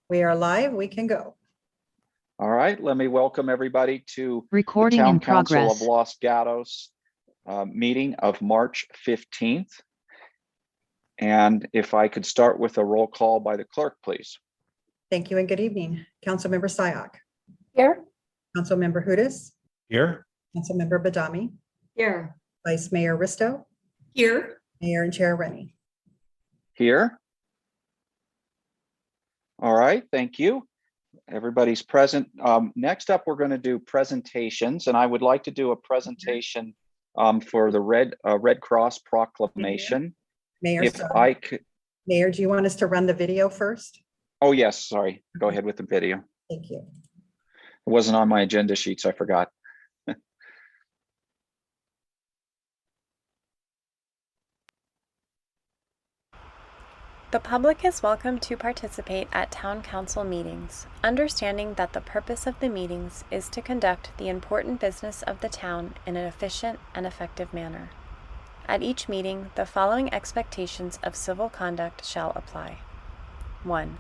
We are live. We can go. All right, let me welcome everybody to Recording the Town in Council progress. of Los Gatos meeting of March 15th. And if I could start with a roll call by the clerk, please. Thank you and good evening. Councilmember Syak. Here. Councilmember Hudas. Here. Councilmember Badami. Here. Vice Mayor Risto. Here. Mayor and Chair Rennie. Here. All right, thank you. Everybody's present. Next up, we're going to do presentations, and I would like to do a presentation for the Red Cross Proclamation. Mayor, If I could. Mayor, do you want us to run the video first? Oh, yes, sorry. Go ahead with the video. Thank you. It wasn't on my agenda sheet, so I forgot. The public is welcome to participate at Town Council meetings, understanding that the purpose of the meetings is to conduct the important business of the town in an efficient and effective manner. At each meeting, the following expectations of civil conduct shall apply. 1.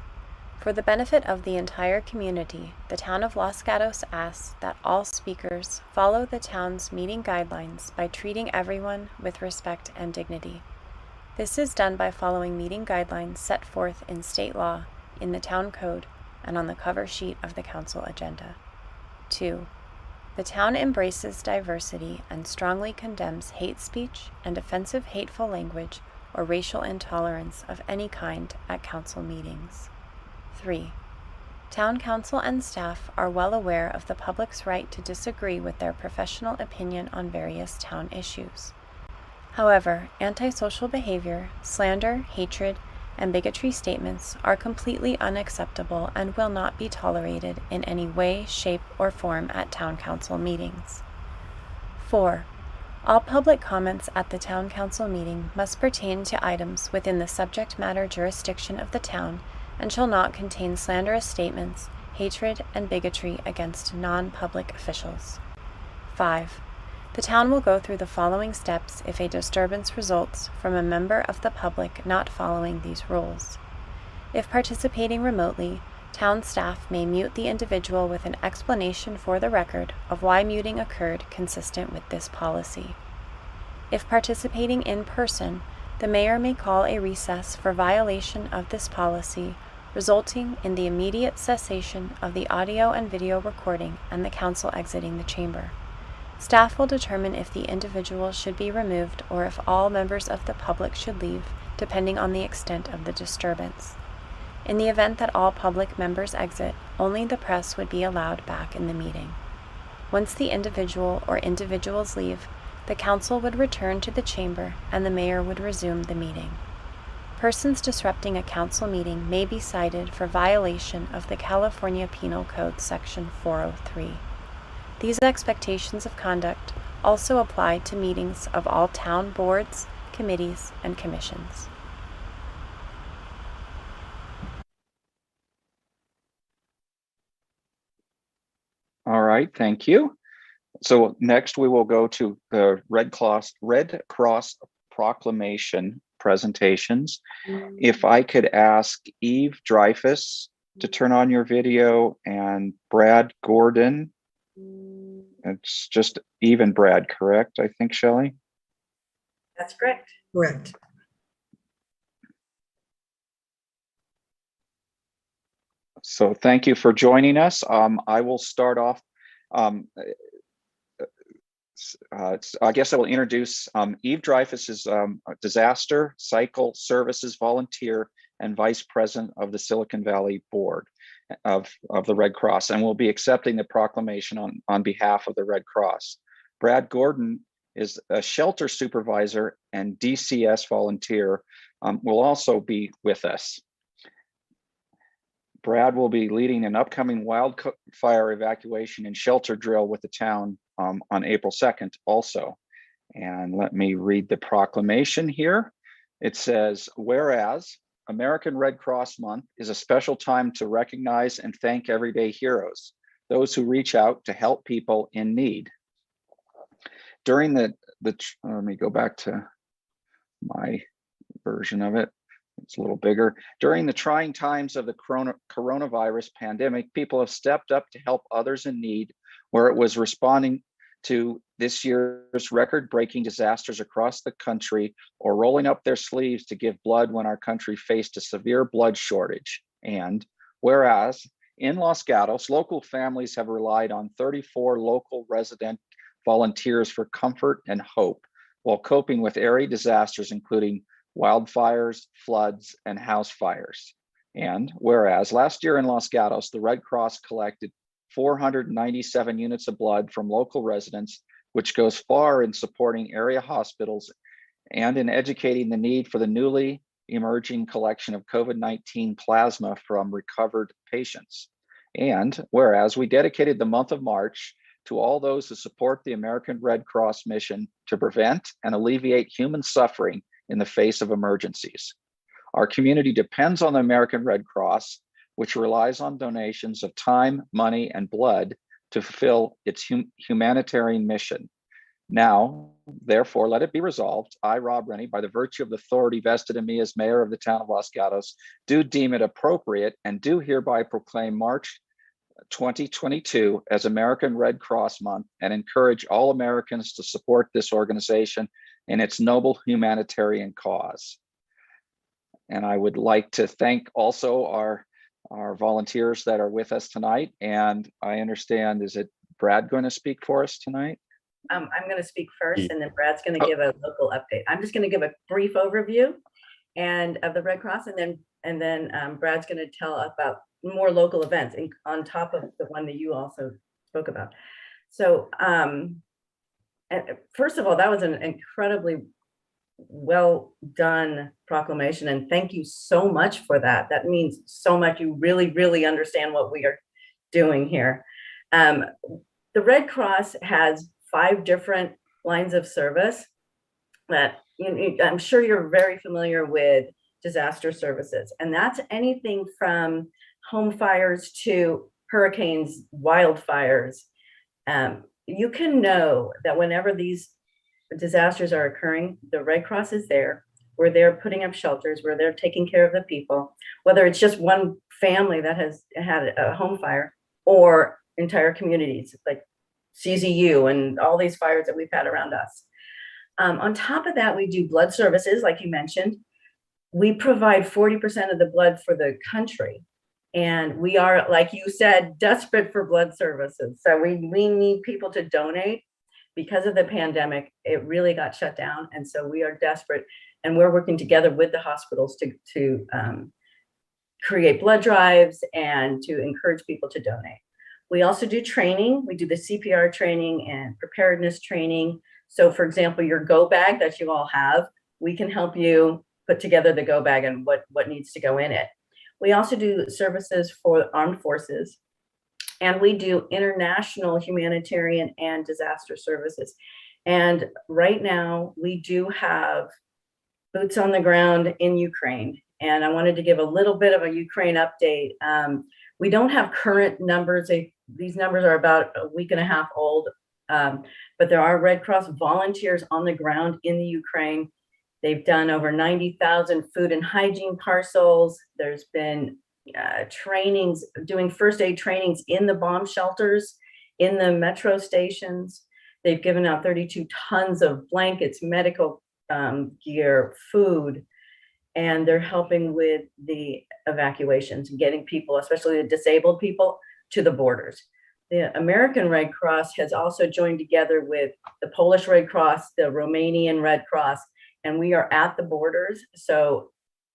For the benefit of the entire community, the Town of Los Gatos asks that all speakers follow the town's meeting guidelines by treating everyone with respect and dignity. This is done by following meeting guidelines set forth in state law, in the town code, and on the cover sheet of the council agenda. 2. The town embraces diversity and strongly condemns hate speech and offensive hateful language or racial intolerance of any kind at council meetings. 3. Town council and staff are well aware of the public's right to disagree with their professional opinion on various town issues. However, antisocial behavior, slander, hatred, and bigotry statements are completely unacceptable and will not be tolerated in any way, shape, or form at Town Council meetings. 4. All public comments at the Town Council meeting must pertain to items within the subject matter jurisdiction of the town and shall not contain slanderous statements, hatred, and bigotry against non-public officials. 5. The town will go through the following steps if a disturbance results from a member of the public not following these rules. If participating remotely, town staff may mute the individual with an explanation for the record of why muting occurred consistent with this policy. If participating in person, the mayor may call a recess for violation of this policy, resulting in the immediate cessation of the audio and video recording and the council exiting the chamber. Staff will determine if the individual should be removed or if all members of the public should leave, depending on the extent of the disturbance. In the event that all public members exit, only the press would be allowed back in the meeting. Once the individual or individuals leave, the council would return to the chamber and the mayor would resume the meeting. Persons disrupting a council meeting may be cited for violation of the California Penal Code Section 403. These expectations of conduct also apply to meetings of all town boards, committees, and commissions. All right, thank you. So next we will go to the Red Cross Proclamation presentations. If I could ask Eve Dreyfus to turn on your video and Brad Gordon. It's just Eve and Brad, correct? I think, Shelley? That's correct. Correct. So thank you for joining us. I will start off. I guess I will introduce Eve Dreyfus is a disaster cycle services volunteer and vice president of the Silicon Valley Board of the Red Cross, and will be accepting the proclamation on behalf of the Red Cross. Brad Gordon is a shelter supervisor and DCS volunteer, will also be with us. Brad will be leading an upcoming wildfire evacuation and shelter drill with the town on April 2nd also. And let me read the proclamation here. It says, whereas American Red Cross Month is a special time to recognize and thank everyday heroes, those who reach out to help people in need. During let me go back to my version of it. It's a little bigger. During the trying times of the coronavirus pandemic, people have stepped up to help others in need, where it was responding to this year's record-breaking disasters across the country, or rolling up their sleeves to give blood when our country faced a severe blood shortage. And whereas in Los Gatos, local families have relied on 34 local resident volunteers for comfort and hope while coping with area disasters, including wildfires, floods, and house fires. And whereas last year in Los Gatos, the Red Cross collected 497 units of blood from local residents, which goes far in supporting area hospitals and in educating the need for the newly emerging collection of COVID-19 plasma from recovered patients. And whereas we dedicated the month of March to all those who support the American Red Cross mission to prevent and alleviate human suffering in the face of emergencies. Our community depends on the American Red Cross, which relies on donations of time, money, and blood to fulfill its humanitarian mission. Now, therefore, let it be resolved, I, Rob Rennie, by the virtue of the authority vested in me as mayor of the town of Los Gatos, do deem it appropriate and do hereby proclaim March 2022 as American Red Cross Month and encourage all Americans to support this organization in its noble humanitarian cause. And I would like to thank also our volunteers that are with us tonight. And I understand, is it Brad going to speak for us tonight? I'm going to speak first, and then Brad's going to give a local update. I'm just going to give a brief overview and of the Red Cross, and then Brad's going to tell about more local events on top of the one that you also spoke about. So first of all, that was an incredibly well done proclamation, and thank you so much for that. That means so much. You really, really understand what we are doing here. The Red Cross has 5 different lines of service that I'm sure you're very familiar with. Disaster services, and that's anything from home fires to hurricanes, wildfires. You can know that whenever these disasters are occurring, the Red Cross is there. We're there putting up shelters, we're there taking care of the people, whether it's just one family that has had a home fire or entire communities like CZU and all these fires that we've had around us. On top of that, we do blood services, like you mentioned. We provide 40% of the blood for the country. And we are, like you said, desperate for blood services. So we need people to donate. Because of the pandemic, it really got shut down. And so we are desperate. And we're working together with the hospitals to create blood drives and to encourage people to donate. We also do training. We do the CPR training and preparedness training. So for example, your go bag that you all have, we can help you put together the go bag and what needs to go in it. We also do services for armed forces, and we do international humanitarian and disaster services. And right now we do have boots on the ground in Ukraine. And I wanted to give a little bit of a Ukraine update. We don't have current numbers. These numbers are about a week and a half old, but there are Red Cross volunteers on the ground in the Ukraine. They've done over 90,000 food and hygiene parcels. There's been trainings, doing first aid trainings in the bomb shelters, in the metro stations. They've given out 32 tons of blankets, medical gear, food, and they're helping with the evacuations and getting people, especially the disabled people, to the borders. The American Red Cross has also joined together with the Polish Red Cross, the Romanian Red Cross, and we are at the borders. So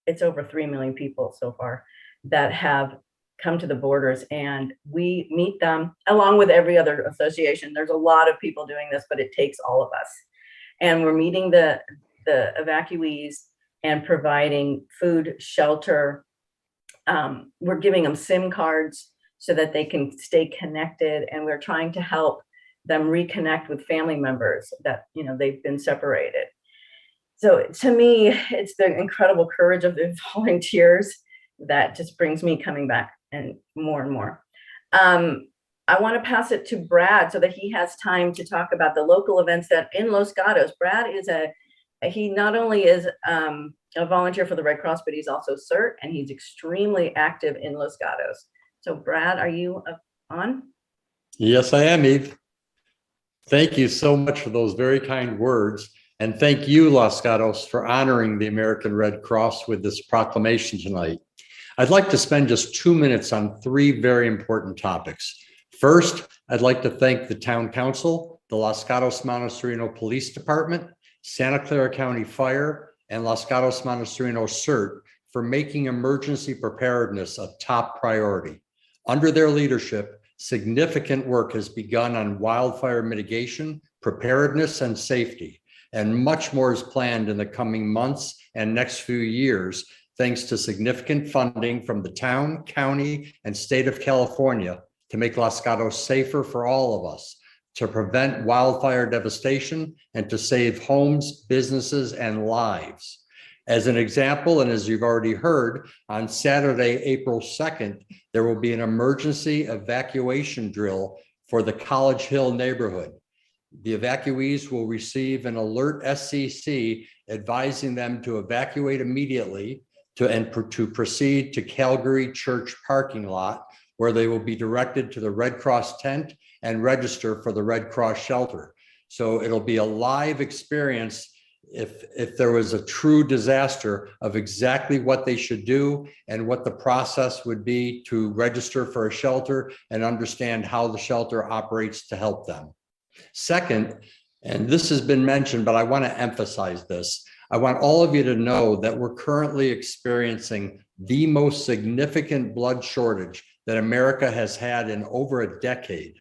it's over 3 million people so far that have come to the borders, and we meet them along with every other association. There's a lot of people doing this, but it takes all of us. And we're meeting the evacuees and providing food, shelter. We're giving them SIM cards so that they can stay connected, and we're trying to help them reconnect with family members that they've been separated. So to me, it's the incredible courage of the volunteers that just brings me coming back and more. I want to pass it to Brad so that he has time to talk about the local events that in Los Gatos. Brad is a he not only is a volunteer for the Red Cross, but he's also CERT, and he's extremely active in Los Gatos. So Brad, are you on? Yes, I am, Eve. Thank you so much for those very kind words. And thank you, Los Gatos, for honoring the American Red Cross with this proclamation tonight. I'd like to spend just 2 minutes on 3 very important topics. First, I'd like to thank the Town Council, the Los Gatos Montessorino Police Department, Santa Clara County Fire, and Los Gatos Montessorino CERT for making emergency preparedness a top priority. Under their leadership, significant work has begun on wildfire mitigation, preparedness, and safety, and much more is planned in the coming months and next few years, thanks to significant funding from the town, county, and state of California to make Los Gatos safer for all of us, to prevent wildfire devastation, and to save homes, businesses, and lives. As an example, and as you've already heard, on Saturday, April 2nd, there will be an emergency evacuation drill for the College Hill neighborhood. The evacuees will receive an alert SCC advising them to evacuate immediately to proceed to Calgary Church parking lot, where they will be directed to the Red Cross tent and register for the Red Cross shelter. So it'll be a live experience if there was a true disaster of exactly what they should do and what the process would be to register for a shelter and understand how the shelter operates to help them. Second, and this has been mentioned, but I want to emphasize this. I want all of you to know that we're currently experiencing the most significant blood shortage that America has had in over a decade.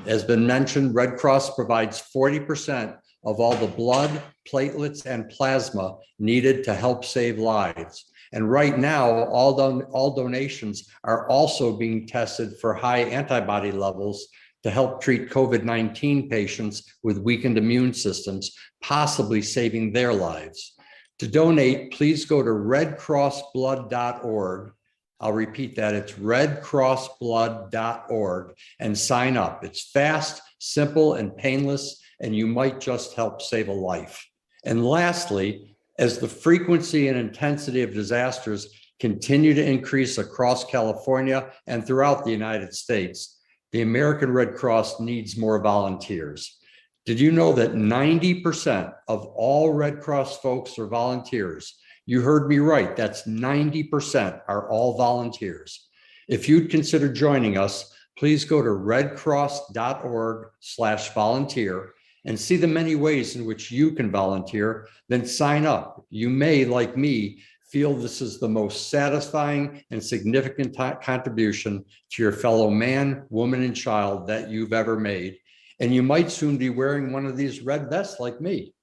As been mentioned, Red Cross provides 40% of all the blood, platelets, and plasma needed to help save lives. And right now, all donations are also being tested for high antibody levels to help treat COVID-19 patients with weakened immune systems, possibly saving their lives. To donate, please go to redcrossblood.org. I'll repeat that, it's redcrossblood.org, and sign up. It's fast, simple, and painless, and you might just help save a life. And lastly, as the frequency and intensity of disasters continue to increase across California and throughout the United States, the American Red Cross needs more volunteers. Did you know that 90% of all Red Cross folks are volunteers? You heard me right, that's 90% are all volunteers. If you'd consider joining us, please go to redcross.org/volunteer and see the many ways in which you can volunteer, then sign up. You may, like me, feel this is the most satisfying and significant contribution to your fellow man, woman, and child that you've ever made. And you might soon be wearing one of these red vests like me.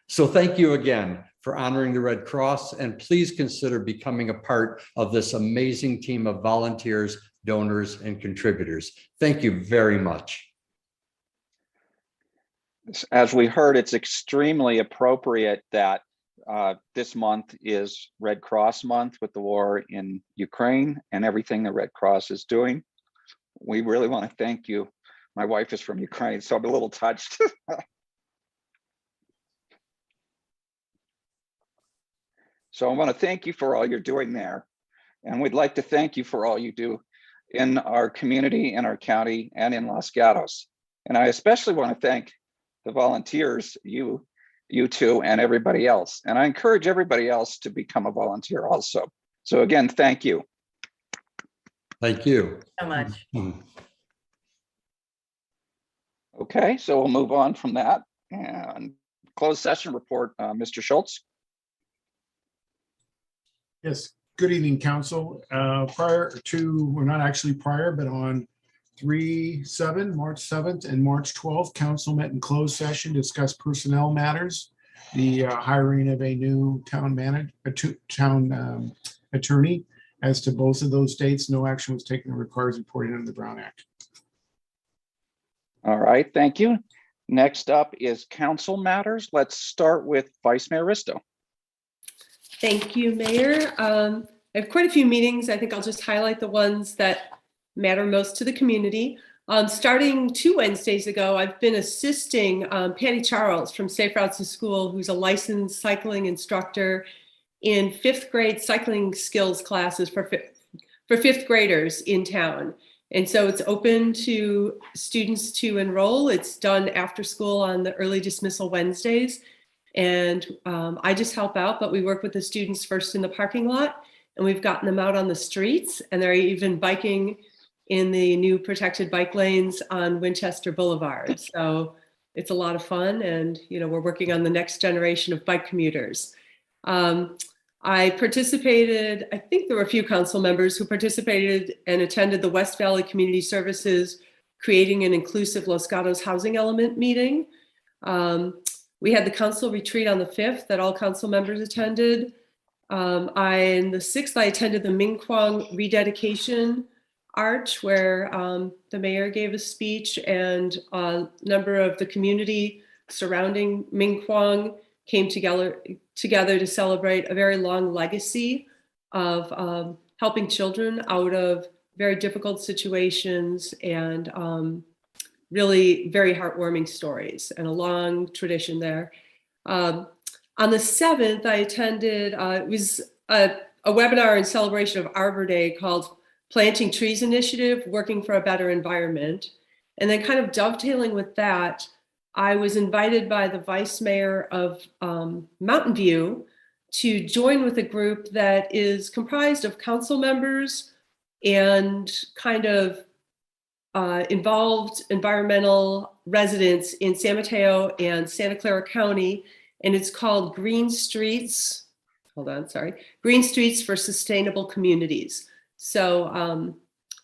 So thank you again for honoring the Red Cross, and please consider becoming a part of this amazing team of volunteers, donors, and contributors. Thank you very much. As we heard, it's extremely appropriate that this month is Red Cross month with the war in Ukraine and everything the Red Cross is doing. We really want to thank you. My wife is from Ukraine, so I'm a little touched. So I want to thank you for all you're doing there. And we'd like to thank you for all you do in our community, in our county, and in Los Gatos. And I especially want to thank the volunteers, you two, and everybody else. And I encourage everybody else to become a volunteer also. So again, thank you. Thank you So much. Okay, so we'll move on from that and closed session report, Mr. Schultz. Yes, good evening, Council. Prior to, or not actually prior, but on March 7th and March 12th, Council met in closed session, discussed personnel matters, the hiring of a new town attorney. As to both of those dates, no action was taken that requires reporting under the Brown Act. All right, thank you. Next up is council matters. Let's start with Vice Mayor Risto. Thank you, Mayor. I have quite a few meetings. I think I'll just highlight the ones that matter most to the community. Starting 2 Wednesdays ago, I've been assisting Patty Charles from Safe Routes to School, who's a licensed cycling instructor in 5th grade cycling skills classes for 5th graders in town. And so it's open to students to enroll. It's done after school on the early dismissal Wednesdays. And I just help out, but we work with the students first in the parking lot, and we've gotten them out on the streets, and they're even biking in the new protected bike lanes on Winchester Boulevard. So it's a lot of fun, and we're working on the next generation of bike commuters. I participated, I think there were a few council members who participated and attended the West Valley Community Services Creating an Inclusive Los Gatos Housing Element meeting. We had the council retreat on the 5th that all council members attended. On the 6th, I attended the Ming Kwang rededication arch where the mayor gave a speech, and a number of the community surrounding Ming Kwang came together to celebrate a very long legacy of helping children out of very difficult situations, and really very heartwarming stories and a long tradition there. On the 7th, I attended, it was a webinar in celebration of Arbor Day called Planting Trees Initiative, Working for a Better Environment. And then kind of dovetailing with that, I was invited by the vice mayor of Mountain View to join with a group that is comprised of council members and kind of involved environmental residents in San Mateo and Santa Clara County. And it's called Green Streets for Sustainable Communities. So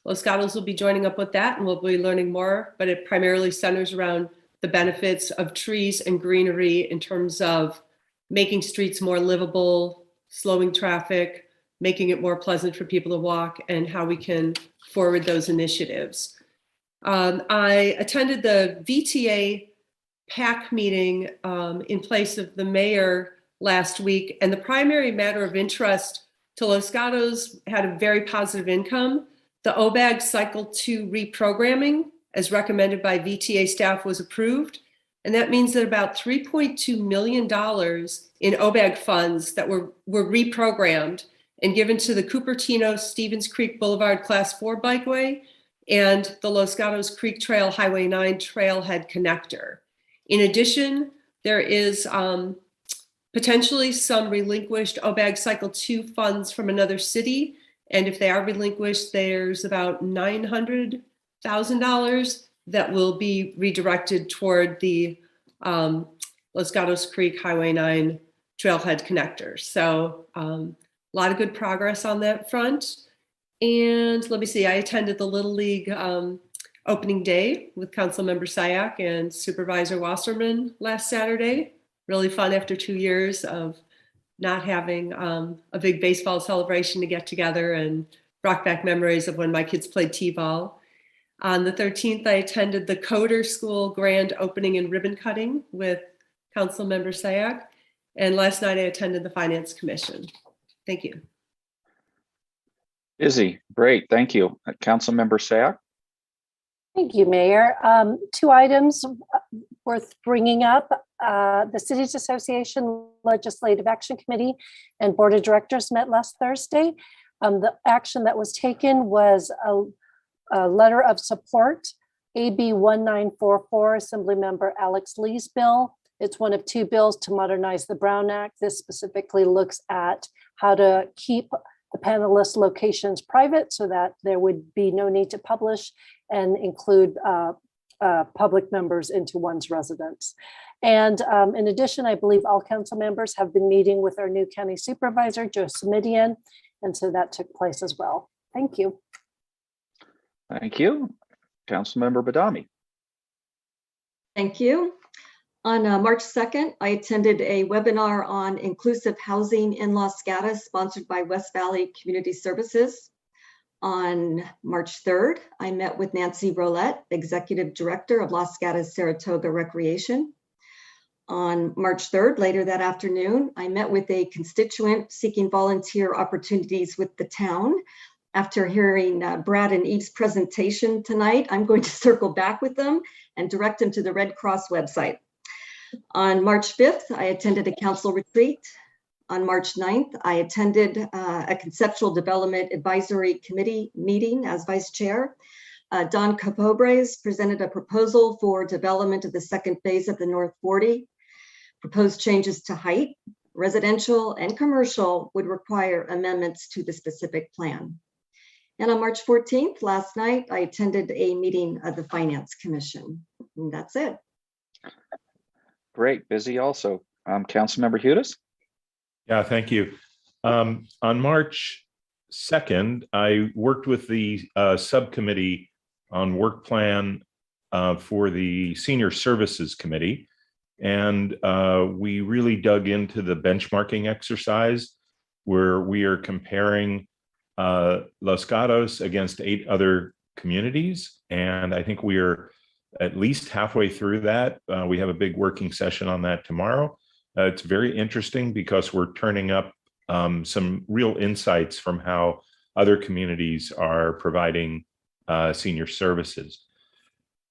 Los Gatos will be joining up with that, and we'll be learning more, but it primarily centers around the benefits of trees and greenery in terms of making streets more livable, slowing traffic, making it more pleasant for people to walk, and how we can forward those initiatives. I attended the VTA PAC meeting in place of the mayor last week, and the primary matter of interest to Los Gatos had a very positive income. The OBAG Cycle 2 reprogramming, as recommended by VTA staff, was approved. And that means that about $3.2 million in OBAG funds that were reprogrammed and given to the Cupertino Stevens Creek Boulevard Class 4 bikeway and the Los Gatos Creek Trail Highway 9 trailhead connector. In addition, there is potentially some relinquished OBAG Cycle 2 funds from another city. And if they are relinquished, there's about $900,000 that will be redirected toward the Los Gatos Creek Highway 9 trailhead connector. So a lot of good progress on that front. And let me see, I attended the Little League opening day with Councilmember Sayak and Supervisor Wasserman last Saturday. Really fun after 2 years of not having a big baseball celebration to get together, and brought back memories of when my kids played t-ball. On the 13th, I attended the Coder School grand opening and ribbon cutting with Councilmember Sayak. And last night I attended the Finance Commission. Thank you. Izzy, great, thank you. Councilmember Sayak. Thank you, Mayor. 2 items worth bringing up. The Cities Association Legislative Action Committee and Board of Directors met last Thursday. The action that was taken was a letter of support, AB 1944, Assemblymember Alex Lee's bill. It's one of 2 bills to modernize the Brown Act. This specifically looks at how to keep the panelist locations private so that there would be no need to publish and include public members into one's residence. And in addition, I believe all council members have been meeting with our new county supervisor, Joe Smidian, and so that took place as well. Thank you. Thank you. Councilmember Badami. Thank you. On March 2nd, I attended a webinar on inclusive housing in Los Gatos, sponsored by West Valley Community Services. On March 3rd, I met with Nancy Rolette, Executive Director of Los Gatos Saratoga Recreation. On March 3rd, later that afternoon, I met with a constituent seeking volunteer opportunities with the town. After hearing Brad and Eve's presentation tonight, I'm going to circle back with them and direct them to the Red Cross website. On March 5th, I attended a council retreat. On March 9th, I attended a conceptual development advisory committee meeting as vice chair. Don Capobres presented a proposal for development of the second phase of the North 40. Proposed changes to height, residential and commercial would require amendments to the specific plan. And on March 14th, last night, I attended a meeting of the Finance Commission. And that's it. Great, busy also. Councilmember Hudas? Yeah, thank you. On March 2nd, I worked with the subcommittee on work plan for the Senior Services Committee. And we really dug into the benchmarking exercise where we are comparing Los Gatos against 8 other communities. And I think we are at least halfway through that. We have a big working session on that tomorrow. It's very interesting because we're turning up some real insights from how other communities are providing senior services.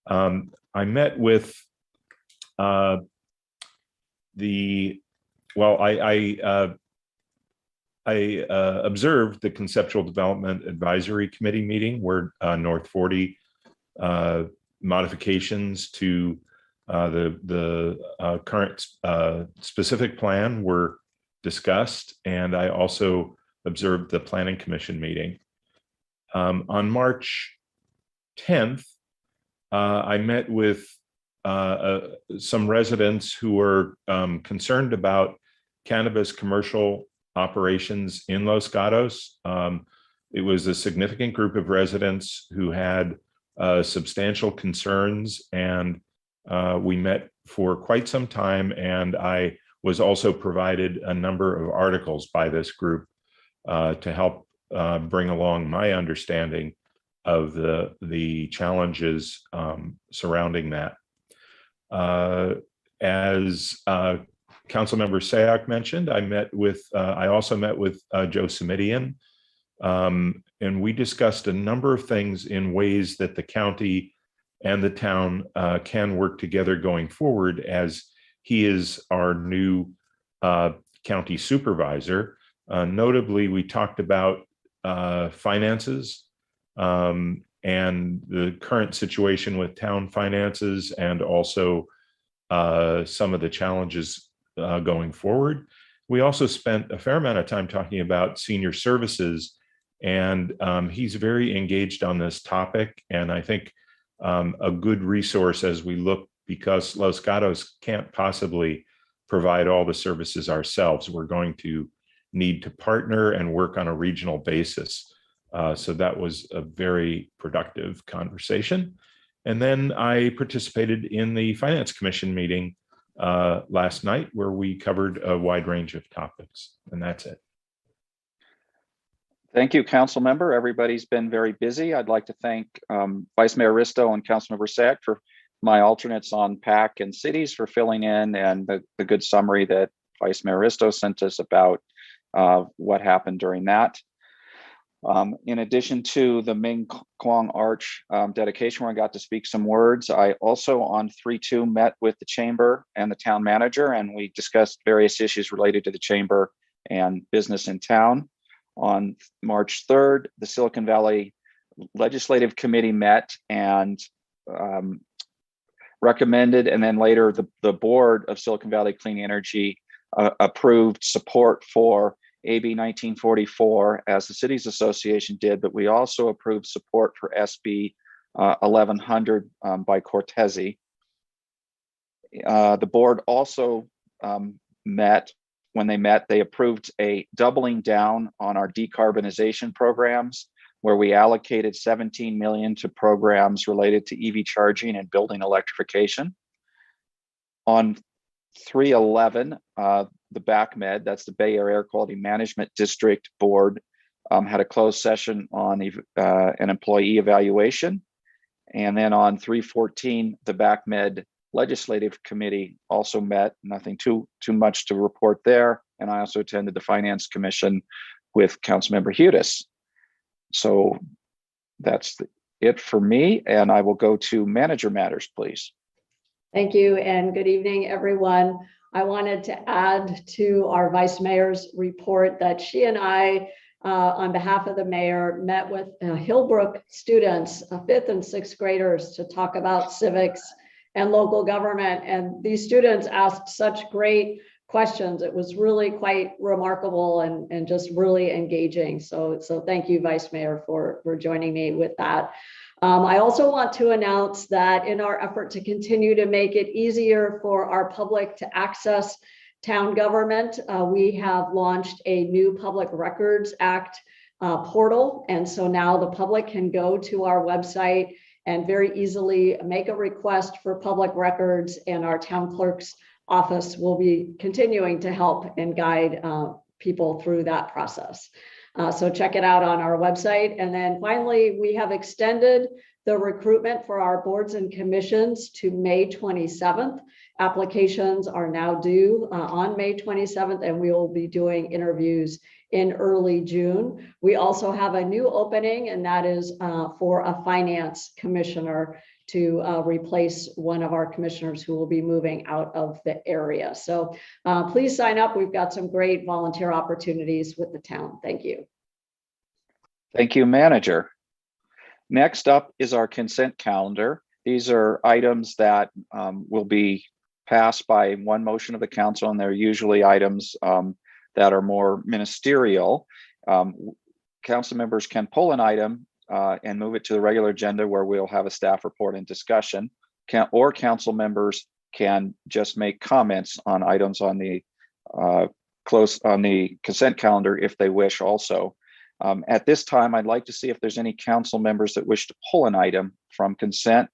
I met with I observed the Conceptual Development Advisory Committee meeting where North 40 modifications to the current specific plan were discussed, and I also observed the Planning Commission meeting. On March 10th, I met with some residents who were concerned about cannabis commercial operations in Los Gatos. It was a significant group of residents who had substantial concerns, and we met for quite some time, and I was also provided a number of articles by this group to help bring along my understanding of the challenges surrounding that. As Councilmember Sayak mentioned, I also met with Joe Simidian, and we discussed a number of things in ways that the county and the town can work together going forward, as he is our new county supervisor. Notably, we talked about finances and the current situation with town finances, and also some of the challenges going forward. We also spent a fair amount of time talking about senior services, and he's very engaged on this topic, and I think a good resource as we look, because Los Gatos can't possibly provide all the services ourselves. We're going to need to partner and work on a regional basis. So that was a very productive conversation. And then I participated in the Finance Commission meeting last night, where we covered a wide range of topics, and that's it. Thank you, Council Member. Everybody's been very busy. I'd like to thank Vice Mayor Risto and Councilmember Sack for my alternates on PAC and cities for filling in, and the good summary that Vice Mayor Risto sent us about what happened during that. In addition to the Ming Kwong Arch dedication, where I got to speak some words, I also on 3/2 met with the Chamber and the town manager, and we discussed various issues related to the Chamber and business in town. On March 3rd, the Silicon Valley Legislative Committee met and recommended, and then later the board of Silicon Valley Clean Energy approved support for AB 1944, as the Cities Association did, but we also approved support for SB 1100 by Cortese. The board also met. When they met, they approved a doubling down on our decarbonization programs, where we allocated 17 million to programs related to EV charging and building electrification. On 3/11, the BACMed, that's the Bay Area Air Quality Management District Board, had a closed session on an employee evaluation. And then on 3/14, the BACMed Legislative Committee also met. Nothing too much to report there. And I also attended the Finance Commission with Councilmember Hudas. So that's it for me, and I will go to manager matters, please. Thank you and good evening, everyone. I wanted to add to our vice mayor's report that she and I, on behalf of the mayor, met with Hillbrook students, 5th and 6th graders, to talk about civics and local government. And these students asked such great questions. It was really quite remarkable and just really engaging. So thank you, Vice Mayor, for joining me with that. I also want to announce that in our effort to continue to make it easier for our public to access town government, we have launched a new Public Records Act portal. And so now the public can go to our website and very easily make a request for public records, and our town clerk's office will be continuing to help and guide people through that process. So check it out on our website. And then finally, we have extended the recruitment for our boards and commissions to May 27th. Applications are now due on May 27th, and we will be doing interviews in early June. We also have a new opening, and that is for a finance commissioner to replace one of our commissioners who will be moving out of the area. So please sign up. We've got some great volunteer opportunities with the town. Thank you. Thank you, manager. Next up is our consent calendar. These are items that will be passed by one motion of the council, and they're usually items that are more ministerial. Council members can pull an item and move it to the regular agenda where we'll have a staff report and discussion, or council members can just make comments on items on the consent calendar if they wish also. At this time, I'd like to see if there's any council members that wish to pull an item from consent.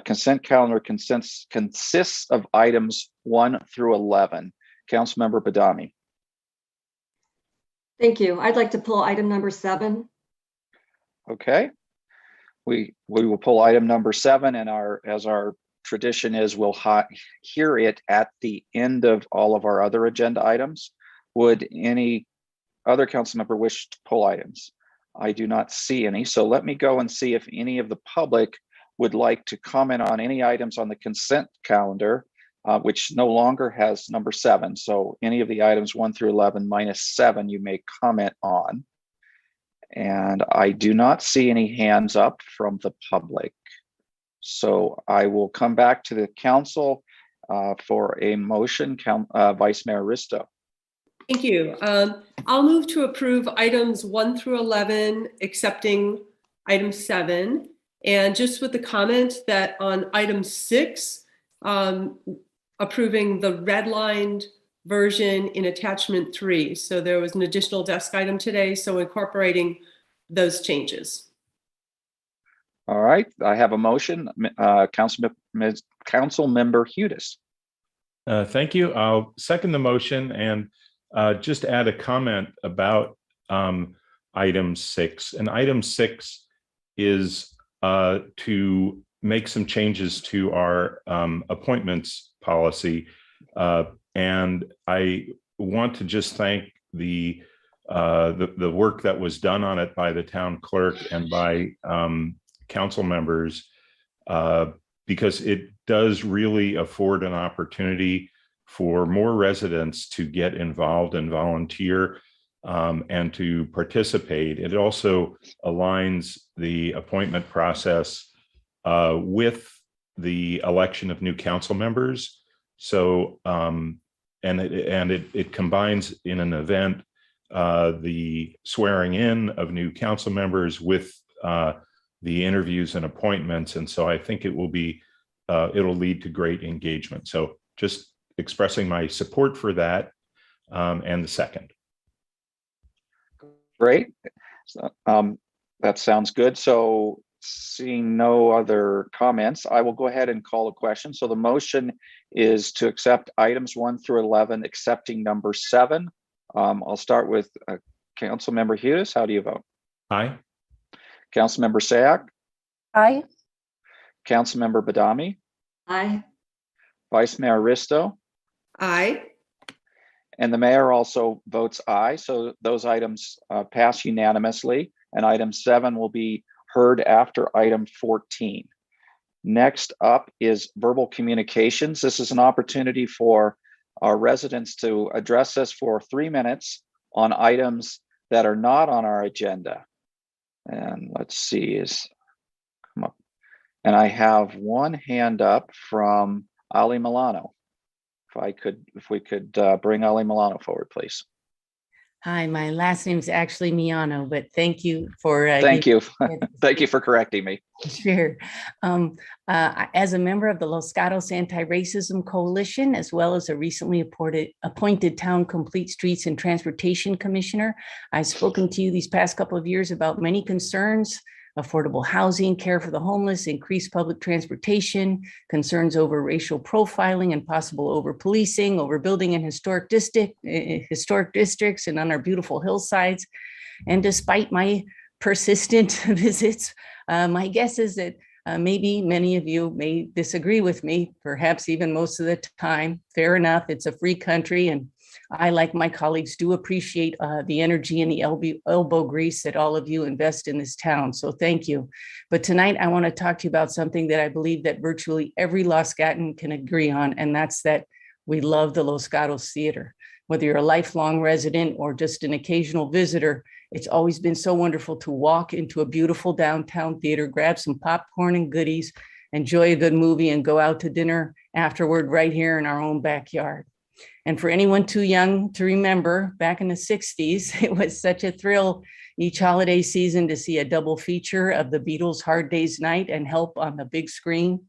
Consent calendar consists of items 1 through 11. Councilmember Badami. Thank you. I'd like to pull item number 7. Okay, we will pull item number 7, and as our tradition is, we'll hear it at the end of all of our other agenda items. Would any other council member wish to pull items? I do not see any, so let me go and see if any of the public would like to comment on any items on the consent calendar, which no longer has number 7. So any of the items 1 through 11 minus 7 you may comment on. And I do not see any hands up from the public. So I will come back to the council for a motion. Vice Mayor Risto. Thank you. I'll move to approve items 1 through 11, accepting item 7. And just with the comment that on item 6, approving the redlined version in attachment 3. So there was an additional desk item today, so incorporating those changes. All right, I have a motion. Council Member Hudis. Thank you. I'll second the motion and just add a comment about item 6. And item 6 is to make some changes to our appointments policy. And I want to just thank the work that was done on it by the town clerk and by council members, because it does really afford an opportunity for more residents to get involved and volunteer and to participate. It also aligns the appointment process with the election of new council members. So, and it combines in an event the swearing in of new council members with the interviews and appointments. And so I think it will be, it'll lead to great engagement. So just expressing my support for that and the second. Great. That sounds good. So seeing no other comments, I will go ahead and call a question. So the motion is to accept items 1 through 11, accepting number 7. I'll start with Councilmember Hudis. How do you vote? Aye. Councilmember Sayak. Aye. Councilmember Badami. Aye. Vice Mayor Risto. Aye. And the mayor also votes aye. So those items pass unanimously. and item 7 will be heard after item 14. Next up is verbal communications. This is an opportunity for our residents to address us for 3 minutes on items that are not on our agenda. And let's see, come up. And I have one hand up from Ali Milano. If we could bring Ali Milano forward, please. Hi, my last name is actually Miano, but thank you for thank you. Thank you for correcting me. Sure. As a member of the Los Gatos Anti-Racism Coalition, as well as a recently appointed Town Complete Streets and Transportation Commissioner, I've spoken to you these past couple of years about many concerns: affordable housing, care for the homeless, increased public transportation, concerns over racial profiling and possible over-policing, overbuilding in historic districts and on our beautiful hillsides. And despite my persistent visits, my guess is that maybe many of you may disagree with me, perhaps even most of the time. Fair enough, it's a free country, and I, like my colleagues, do appreciate the energy and the elbow grease that all of you invest in this town. So thank you. But tonight I want to talk to you about something that I believe that virtually every Los Gatan can agree on, and that's that we love the Los Gatos Theater. Whether you're a lifelong resident or just an occasional visitor, it's always been so wonderful to walk into a beautiful downtown theater, grab some popcorn and goodies, enjoy a good movie, and go out to dinner afterward right here in our own backyard. And for anyone too young to remember, back in the 60s, it was such a thrill each holiday season to see a double feature of the Beatles' Hard Day's Night and Help on the big screen.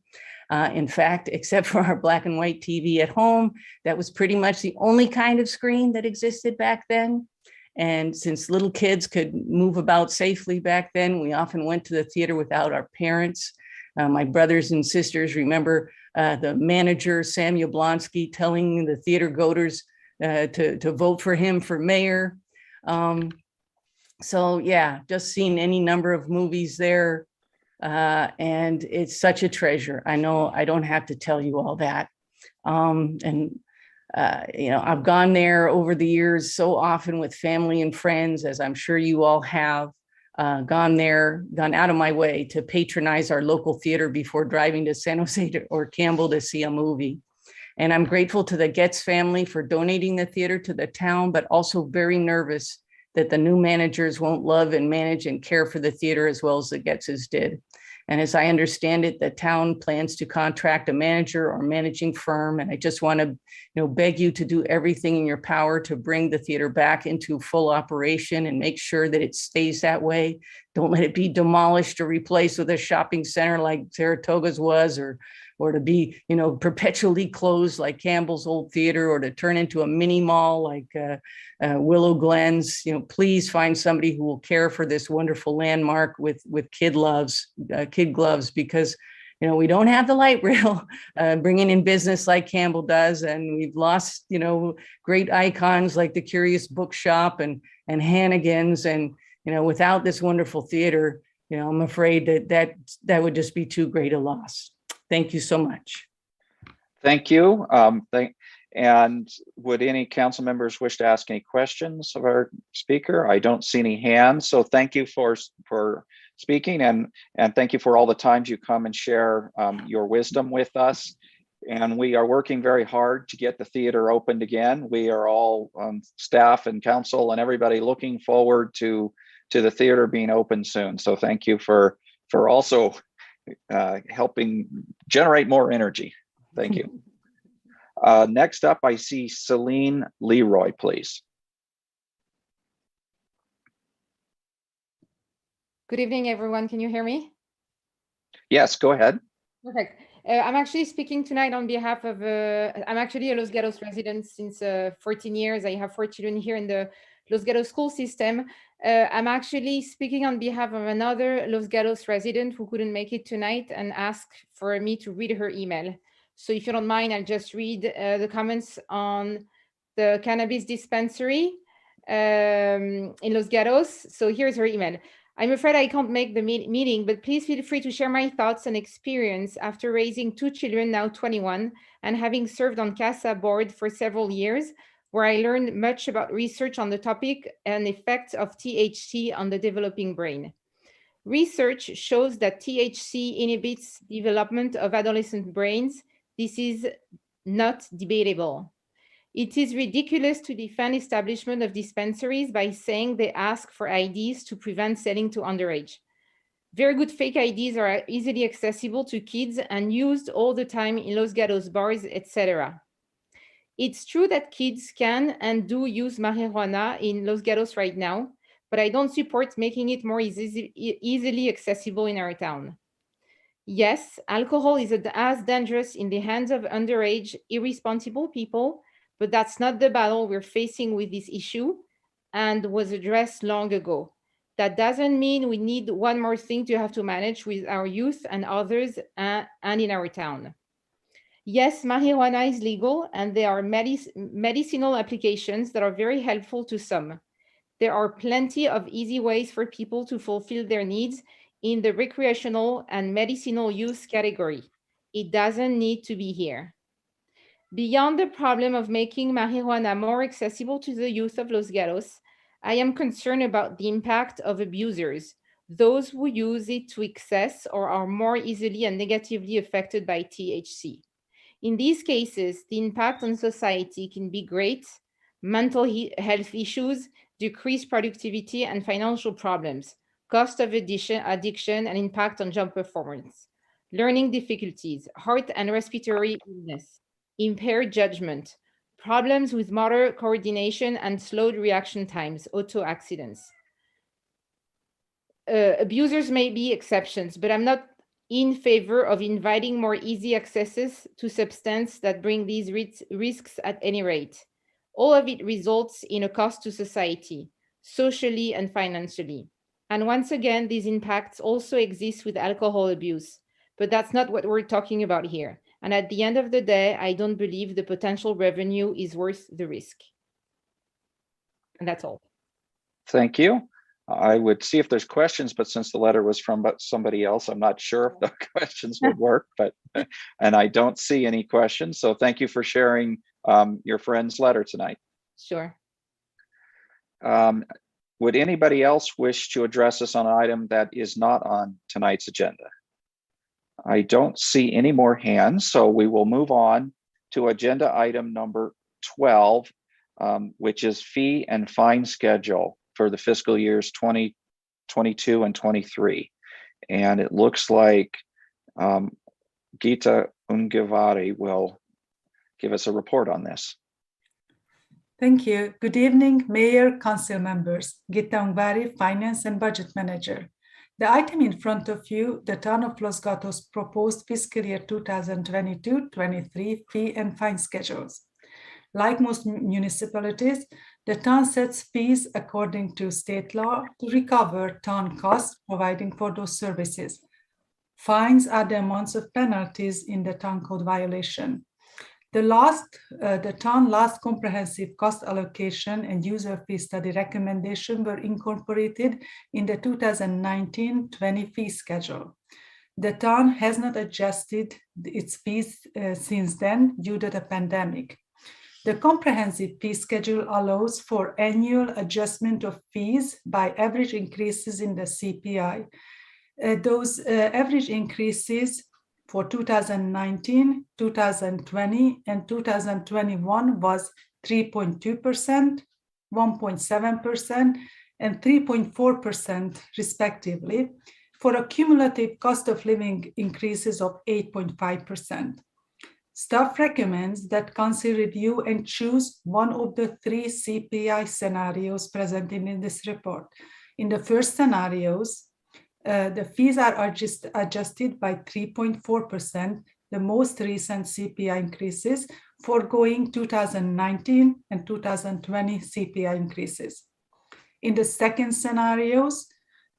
In fact, except for our black and white TV at home, that was pretty much the only kind of screen that existed back then. And since little kids could move about safely back then, we often went to the theater without our parents. My brothers and sisters remember the manager, Sam Yablonsky, telling the theater goers to vote for him for mayor. So yeah, just seen any number of movies there. And it's such a treasure. I know I don't have to tell you all that. I've gone there over the years so often with family and friends, as I'm sure you all have. Gone out of my way to patronize our local theater before driving to San Jose or Campbell to see a movie. And I'm grateful to the Getz family for donating the theater to the town, but also very nervous that the new managers won't love and manage and care for the theater as well as the Getzes did. And as I understand it, the town plans to contract a manager or managing firm. And I just want to, beg you to do everything in your power to bring the theater back into full operation and make sure that it stays that way. Don't let it be demolished or replaced with a shopping center like Saratoga's was, or to be, perpetually closed like Campbell's old theater, or to turn into a mini mall like Willow Glens. Please find somebody who will care for this wonderful landmark with kid gloves, because we don't have the light rail bringing in business like Campbell does, and we've lost great icons like the Curious Bookshop and Hannigan's, and without this wonderful theater, I'm afraid that would just be too great a loss. Thank you so much. Thank you. And would any council members wish to ask any questions of our speaker? I don't see any hands, so thank you for speaking, and thank you for all the times you come and share your wisdom with us. And we are working very hard to get the theater opened again. We are all staff and council and everybody looking forward to the theater being open soon. So thank you for also helping generate more energy. Thank you. Next up, I see Celine Leroy, please. Good evening, everyone. Can you hear me? Yes, go ahead. Perfect. I'm actually speaking tonight on behalf of, I'm actually a Los Gatos resident since 14 years. I have 4 children here in the Los Gatos school system. I'm actually speaking on behalf of another Los Gatos resident who couldn't make it tonight and asked for me to read her email. So if you don't mind, I'll just read the comments on the cannabis dispensary in Los Gatos. So here's her email. I'm afraid I can't make the meeting, but please feel free to share my thoughts and experience after raising 2 children, now 21, and having served on CASA board for several years. where I learned much about research on the topic and effects of THC on the developing brain. Research shows that THC inhibits development of adolescent brains. This is not debatable. It is ridiculous to defend establishment of dispensaries by saying they ask for IDs to prevent selling to underage. Very good fake IDs are easily accessible to kids and used all the time in Los Gatos bars, etc. It's true that kids can and do use marijuana in Los Gatos right now, but I don't support making it more easily accessible in our town. Yes, alcohol is as dangerous in the hands of underage, irresponsible people, but that's not the battle we're facing with this issue and was addressed long ago. That doesn't mean we need one more thing to have to manage with our youth and others and in our town. Yes, marijuana is legal and there are medicinal applications that are very helpful to some. There are plenty of easy ways for people to fulfill their needs in the recreational and medicinal use category. It doesn't need to be here. Beyond the problem of making marijuana more accessible to the youth of Los Gatos, I am concerned about the impact of abusers, those who use it to excess or are more easily and negatively affected by THC. In these cases, the impact on society can be great: mental health issues, decreased productivity and financial problems, cost of addiction and impact on job performance, learning difficulties, heart and respiratory illness, impaired judgment, problems with motor coordination and slowed reaction times, auto accidents. Abusers may be exceptions, but I'm not in favor of inviting more easy accesses to substances that bring these risks at any rate. All of it results in a cost to society, socially and financially. And once again, these impacts also exist with alcohol abuse, but that's not what we're talking about here. And at the end of the day, I don't believe the potential revenue is worth the risk. And that's all. Thank you. I would see if there's questions, but since the letter was from somebody else, I'm not sure if the questions would work, but, and I don't see any questions. So thank you for sharing your friend's letter tonight. Sure. Would anybody else wish to address us on an item that is not on tonight's agenda? I don't see any more hands, so we will move on to agenda item number 12, which is fee and fine schedule for the fiscal years 2022 and 23. And it looks like Gita Ungivari will give us a report on this. Thank you. Good evening, Mayor, Council members. Gita Ungvari, Finance and Budget Manager. The item in front of you, the Town of Los Gatos proposed fiscal year 2022-23 fee and fine schedules. Like most municipalities, the town sets fees according to state law to recover town costs providing for those services. Fines are the amounts of penalties in the town code violation. The town last comprehensive cost allocation and user fee study recommendation were incorporated in the 2019-20 fee schedule. The town has not adjusted its fees since then due to the pandemic. The comprehensive fee schedule allows for annual adjustment of fees by average increases in the CPI. Those average increases for 2019, 2020, and 2021 was 3.2%, 1.7%, and 3.4% respectively, for a cumulative cost of living increases of 8.5%. Staff recommends that council review and choose one of the three CPI scenarios presented in this report. In the first scenarios, the fees are adjusted by 3.4%, the most recent CPI increases, foregoing 2019 and 2020 CPI increases. In the second scenarios,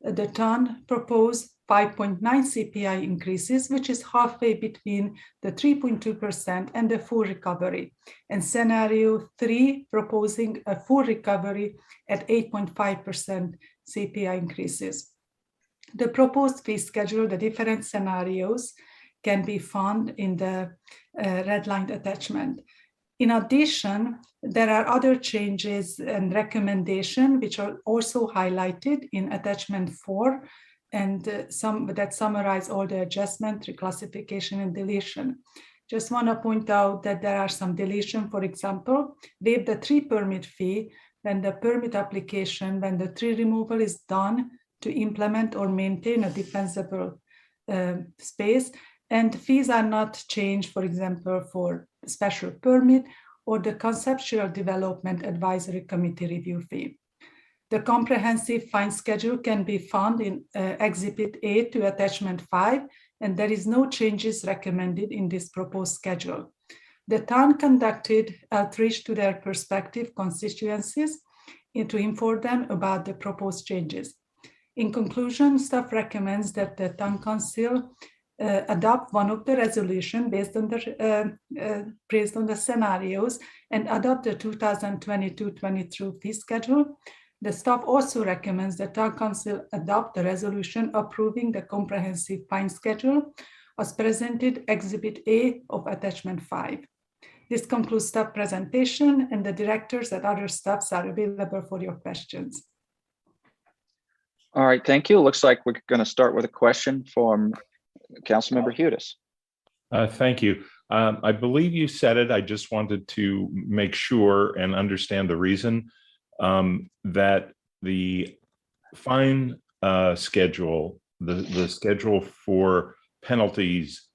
the town proposed 5.9 CPI increases, which is halfway between the 3.2% and the full recovery. And scenario 3 proposing a full recovery at 8.5% CPI increases. The proposed fee schedule, the different scenarios, can be found in the redlined attachment. In addition, there are other changes and recommendations which are also highlighted in attachment 4 and some that summarize all the adjustment, reclassification, and deletion. Just want to point out that there are some deletion. For example, waive the tree permit fee when the permit application, when the tree removal is done to implement or maintain a defensible space, and fees are not changed, for example, for special permit or the conceptual development advisory committee review fee. The comprehensive fine schedule can be found in Exhibit A to Attachment 5, and there is no changes recommended in this proposed schedule. The town conducted outreach to their prospective constituencies to inform them about the proposed changes. In conclusion, staff recommends that the town council adopt one of the resolution based on the scenarios and adopt the 2022-23 fee schedule. The staff also recommends the town council adopt the resolution approving the comprehensive fine schedule as presented Exhibit A of Attachment 5. This concludes staff presentation, and the directors and other staffs are available for your questions. All right, thank you. Looks like we're going to start with a question from Councilmember Hudes. Thank you. I believe you said it. I just wanted to make sure and understand the reason that the fine schedule, the schedule for penalties,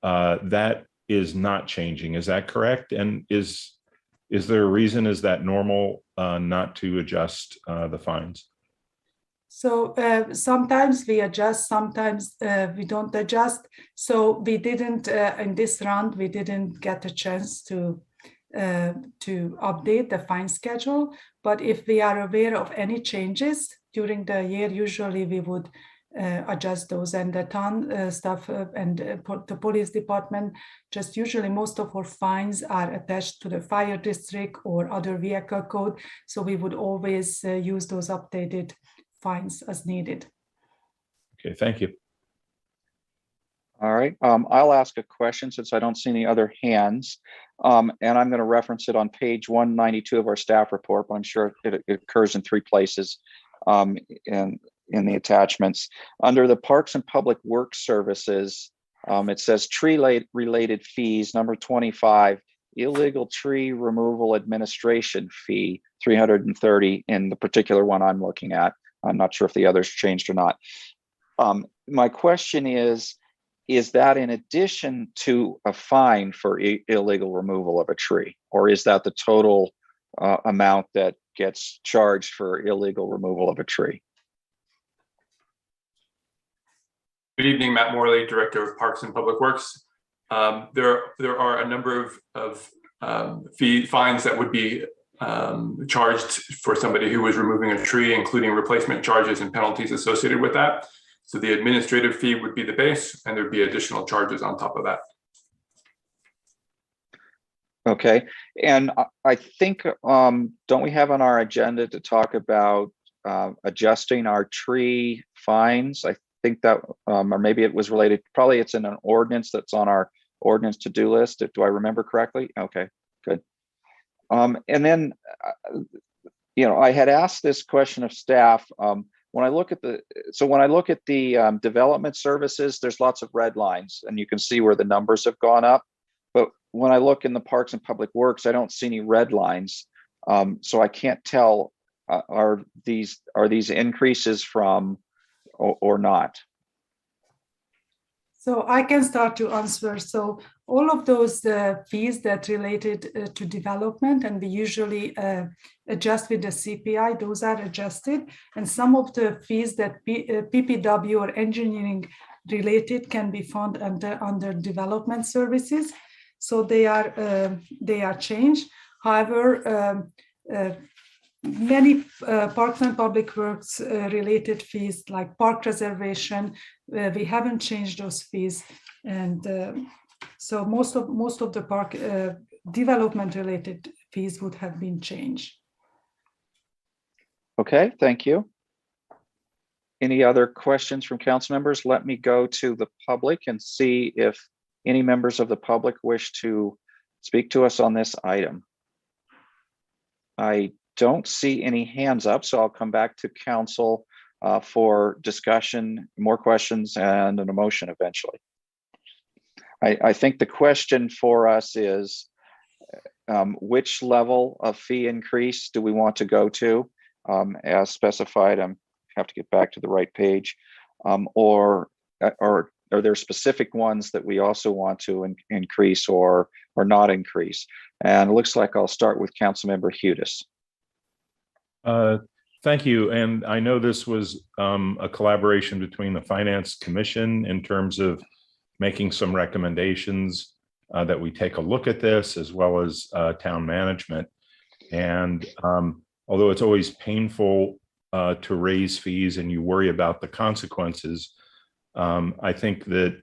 that is not changing. Is that correct? And is there a reason? Is that normal not to adjust the fines? So sometimes we adjust, sometimes we don't adjust. So we didn't, in this round, we didn't get a chance to update the fine schedule. But if we are aware of any changes during the year, usually we would adjust those. And the town staff and the police department, just usually most of our fines are attached to the fire district or other vehicle code. So we would always use those updated fines as needed. Okay, thank you. All right, I'll ask a question since I don't see any other hands. And I'm going to reference it on page 192 of our staff report, but I'm sure it occurs in 3 places in the attachments. Under the Parks and Public Works Services, it says tree-related fees, number 25, illegal tree removal administration fee, 330 in the particular one I'm looking at. I'm not sure if the others changed or not. My question is that in addition to a fine for illegal removal of a tree, or is that the total amount that gets charged for illegal removal of a tree? Good evening, Matt Morley, Director of Parks and Public Works. There are a number of fines that would be charged for somebody who was removing a tree, including replacement charges and penalties associated with that. So the administrative fee would be the base, and there'd be additional charges on top of that. Okay, and I think, don't we have on our agenda to talk about adjusting our tree fines? I think that, or maybe it was related, probably it's in an ordinance that's on our ordinance to-do list. Do I remember correctly? Okay, good. And then, I had asked this question of staff. When I look at the development services, there's lots of red lines, and you can see where the numbers have gone up. But when I look in the Parks and Public Works, I don't see any red lines, so I can't tell are these increases from or not. So I can start to answer. So all of those fees that related to development, and we usually adjust with the CPI, those are adjusted. And some of the fees that PPW or engineering related can be found under development services. So they are changed. However, many Parks and Public Works related fees like park reservation, we haven't changed those fees, and so most of the park development related fees would have been changed. Okay, thank you. Any other questions from council members? Let me go to the public and see if any members of the public wish to speak to us on this item? I don't see any hands up, so I'll come back to council for discussion, more questions, and an emotion eventually. I think the question for us is, which level of fee increase do we want to go to? As specified, I have to get back to the right page. Or are there specific ones that we also want to increase or not increase? And it looks like I'll start with Councilmember Hudis. Thank you. And I know this was a collaboration between the Finance Commission in terms of making some recommendations that we take a look at this, as well as town management. And although it's always painful to raise fees and you worry about the consequences, I think that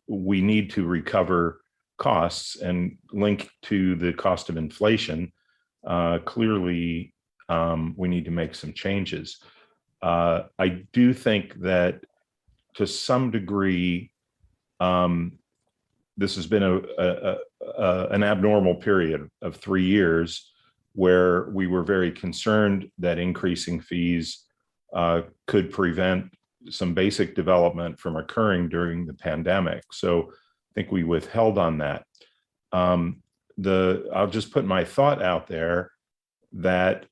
we need to recover costs and link to the cost of inflation. Clearly, we need to make some changes. I do think that to some degree, this has been an abnormal period of 3 years where we were very concerned that increasing fees could prevent some basic development from occurring during the pandemic. So I think we withheld on that. I'll just put my thought out there that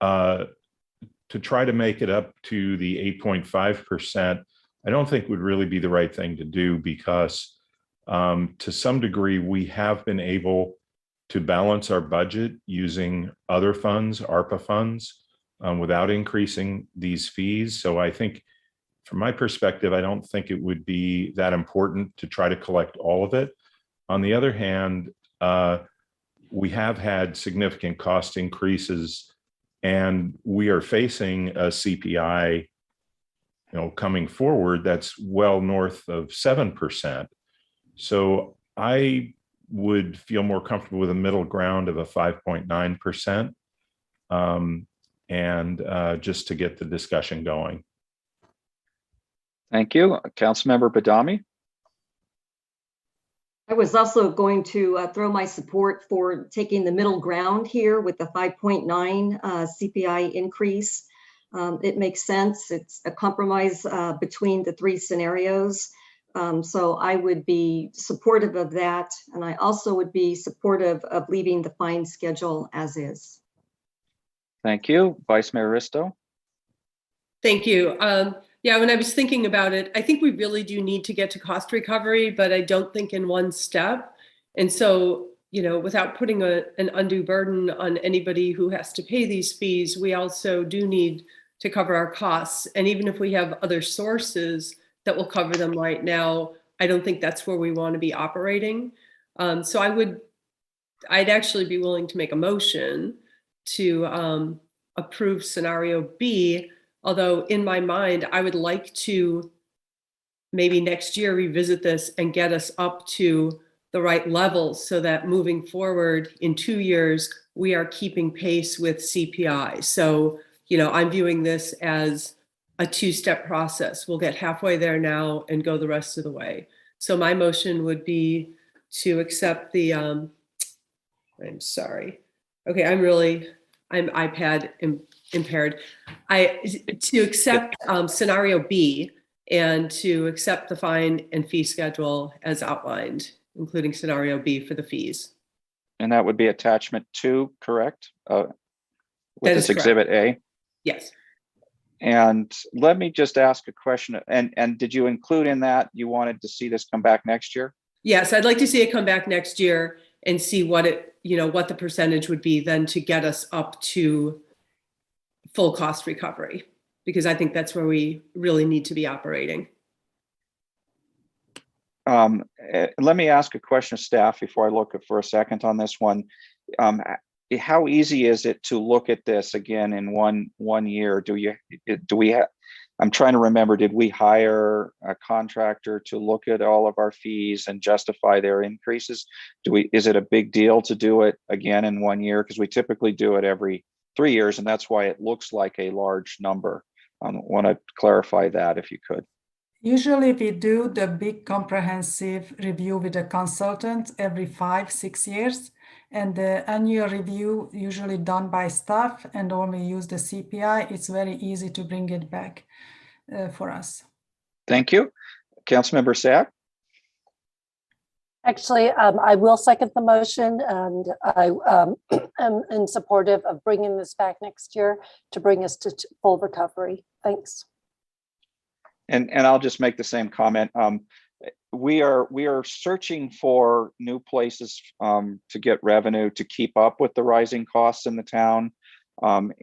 to try to make it up to the 8.5%, I don't think would really be the right thing to do, because to some degree, we have been able to balance our budget using other funds, ARPA funds, without increasing these fees. So I think from my perspective, I don't think it would be that important to try to collect all of it. On the other hand, we have had significant cost increases, and we are facing a CPI, coming forward that's well north of 7%. So I would feel more comfortable with a middle ground of a 5.9%, and just to get the discussion going. Thank you. Councilmember Badami. I was also going to throw my support for taking the middle ground here with the 5.9 CPI increase. It makes sense. It's a compromise between the three scenarios. So I would be supportive of that. And I also would be supportive of leaving the fine schedule as is. Thank you. Vice Mayor Risto. Thank you. Yeah, when I was thinking about it, I think we really do need to get to cost recovery, but I don't think in one step. And so, without putting an undue burden on anybody who has to pay these fees, we also do need to cover our costs. And even if we have other sources that will cover them right now, I don't think that's where we want to be operating. So I'd actually be willing to make a motion to approve scenario B. Although in my mind, I would like to maybe next year revisit this and get us up to the right levels so that moving forward in 2 years, we are keeping pace with CPI. So, I'm viewing this as a two-step process. We'll get halfway there now and go the rest of the way. So my motion would be to accept the, I'm sorry. Okay, I'm iPad impaired. To accept scenario B and to accept the fine and fee schedule as outlined, including scenario B for the fees. And that would be attachment 2, correct? With this exhibit A? Yes. And let me just ask a question. And did you include in that you wanted to see this come back next year? Yes, I'd like to see it come back next year and see what what the percentage would be then to get us up to full cost recovery, because I think that's where we really need to be operating. Let me ask a question of staff before I look for a second on this one. How easy is it to look at this again in one year? I'm trying to remember, did we hire a contractor to look at all of our fees and justify their increases? Is it a big deal to do it again in 1 year? Because we typically do it every 3 years, and that's why it looks like a large number. I want to clarify that if you could. Usually we do the big comprehensive review with a consultant every 5-6 years. And the annual review usually done by staff and only use the CPI. It's very easy to bring it back for us. Thank you. Councilmember Sack? Actually, I will second the motion, and I am in supportive of bringing this back next year to bring us to full recovery. Thanks. And I'll just make the same comment. We are searching for new places to get revenue to keep up with the rising costs in the town. And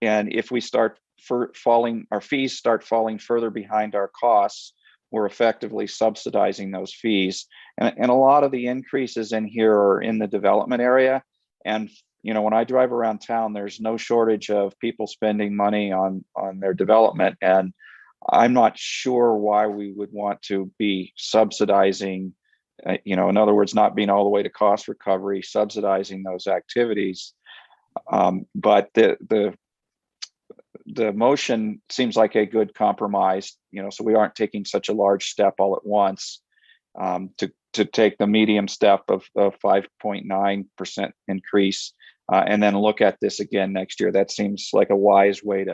if we start our fees start falling further behind our costs, we're effectively subsidizing those fees. And a lot of the increases in here are in the development area. And when I drive around town, there's no shortage of people spending money on their development. And I'm not sure why we would want to be subsidizing, in other words, not being all the way to cost recovery, subsidizing those activities. But the motion seems like a good compromise, so we aren't taking such a large step all at once to take the medium step of 5.9% increase and then look at this again next year. That seems like a wise way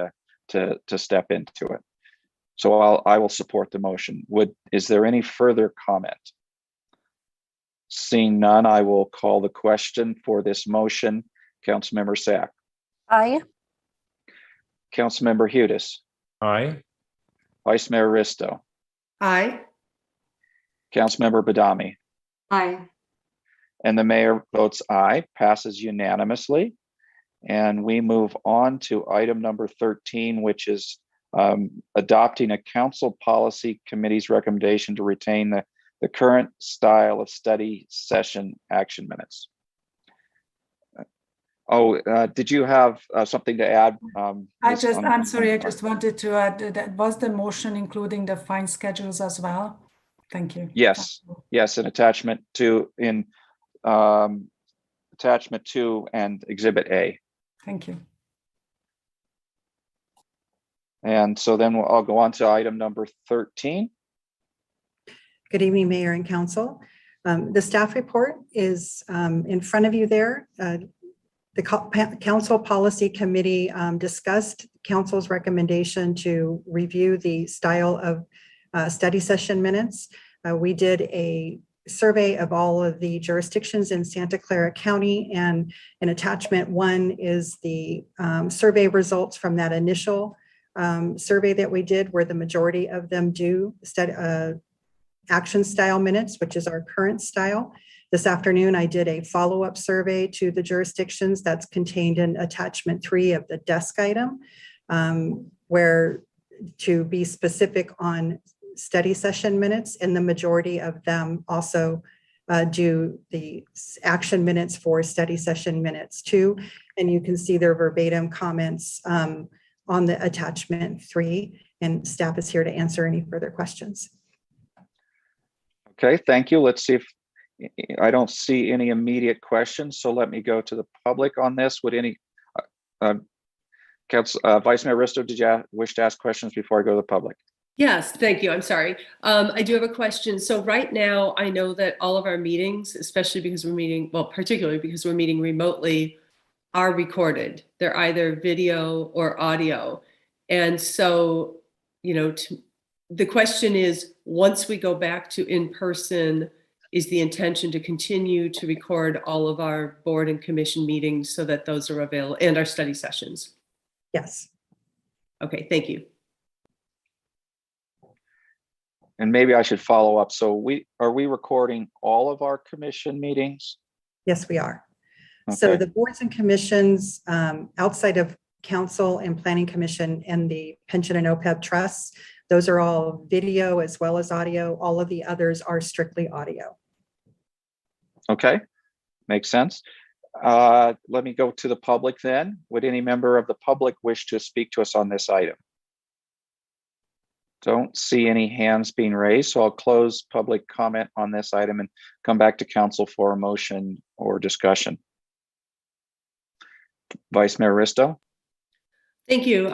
to step into it. So I will support the motion. Is there any further comment? Seeing none, I will call the question for this motion. Councilmember Sack. Aye. Councilmember Hudes. Aye. Vice Mayor Risto. Aye. Councilmember Badami. Aye. And the mayor votes aye, passes unanimously. And we move on to item number 13, which is adopting a council policy committee's recommendation to retain the current style of study session action minutes. Did you have something to add? I'm sorry, I just wanted to add that was the motion including the fine schedules as well. Thank you. Yes, an attachment to attachment 2 and exhibit A. Thank you. And so then I'll go on to item number 13. Good evening, Mayor and Council. The staff report is in front of you there. The Council Policy Committee discussed Council's recommendation to review the style of study session minutes. We did a survey of all of the jurisdictions in Santa Clara County, and in attachment 1 is the survey results from that initial survey that we did, where the majority of them do action style minutes, which is our current style. This afternoon, I did a follow-up survey to the jurisdictions that's contained in attachment 3 of the desk item, where to be specific on study session minutes, and the majority of them also do the action minutes for study session minutes too. And you can see their verbatim comments on the attachment 3, and staff is here to answer any further questions. Okay, thank you. Let's see if I don't see any immediate questions. So let me go to the public on this. Would any Vice Mayor Risto, did you wish to ask questions before I go to the public? Yes, thank you. I'm sorry. I do have a question. So right now, I know that all of our meetings, especially because we're meeting, well, particularly because we're meeting remotely, are recorded. They're either video or audio. And so, the question is, once we go back to in-person, is the intention to continue to record all of our board and commission meetings so that those are available, and our study sessions? Yes. Okay, thank you. And maybe I should follow up. So are we recording all of our commission meetings? Yes, we are. Okay. So the boards and commissions outside of council and planning commission and the pension and OPEB trusts, those are all video as well as audio. All of the others are strictly audio. Okay, makes sense. Let me go to the public then. Would any member of the public wish to speak to us on this item? Don't see any hands being raised, so I'll close public comment on this item and come back to council for a motion or discussion. Vice Mayor Risto. Thank you.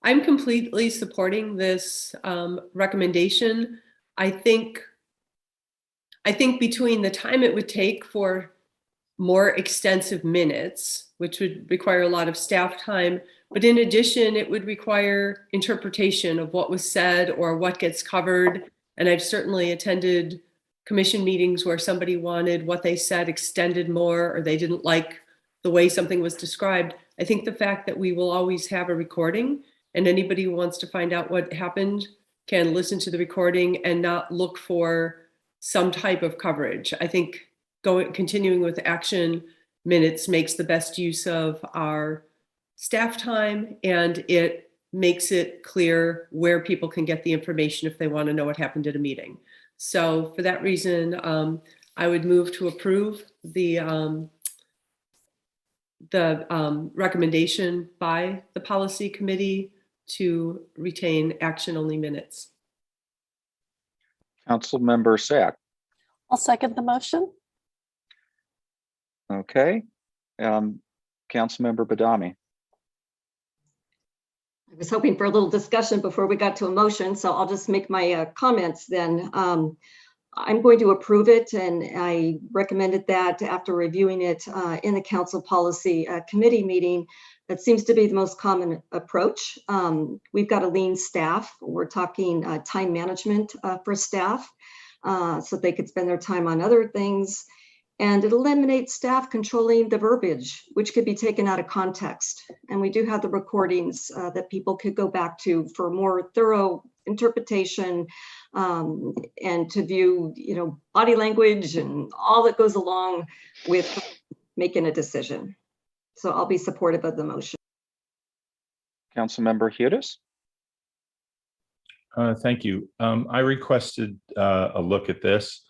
I'm completely supporting this recommendation. I think between the time it would take for more extensive minutes, which would require a lot of staff time, but in addition, it would require interpretation of what was said or what gets covered. And I've certainly attended commission meetings where somebody wanted what they said extended more, or they didn't like the way something was described. I think the fact that we will always have a recording, and anybody who wants to find out what happened can listen to the recording and not look for some type of coverage. I think continuing with action minutes makes the best use of our staff time, and it makes it clear where people can get the information if they want to know what happened at a meeting. So for that reason, I would move to approve the recommendation by the policy committee to retain action only minutes. Councilmember Sack. I'll second the motion. Okay. Councilmember Badami. I was hoping for a little discussion before we got to a motion, so I'll just make my comments then. I'm going to approve it, and I recommended that after reviewing it in the council policy committee meeting. That seems to be the most common approach. We've got a lean staff. We're talking time management for staff so they could spend their time on other things. And it eliminates staff controlling the verbiage, which could be taken out of context. And we do have the recordings that people could go back to for more thorough interpretation and to view, body language and all that goes along with making a decision. So I'll be supportive of the motion. Councilmember Hudis. Thank you. I requested a look at this.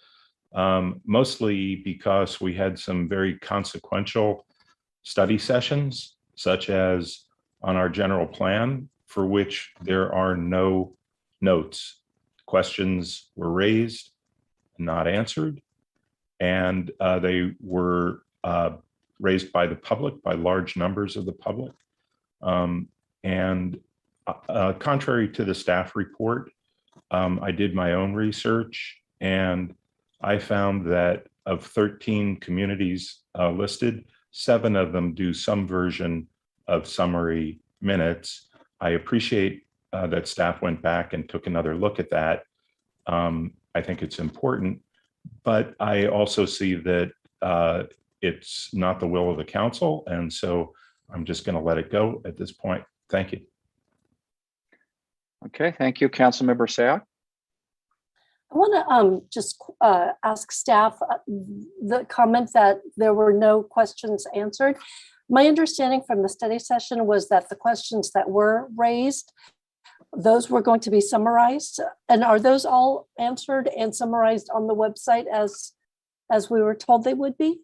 Mostly because we had some very consequential study sessions, such as on our general plan, for which there are no notes. Questions were raised, not answered, and they were raised by the public, by large numbers of the public. Contrary to the staff report, I did my own research, and I found that of 13 communities listed, 7 of them do some version of summary minutes. I appreciate that staff went back and took another look at that. I think it's important, but I also see that it's not the will of the council, and so I'm just going to let it go at this point. Thank you. Okay, thank you, Councilmember Sack. I want to just ask staff the comment that there were no questions answered. My understanding from the study session was that the questions that were raised, those were going to be summarized. And are those all answered and summarized on the website as we were told they would be?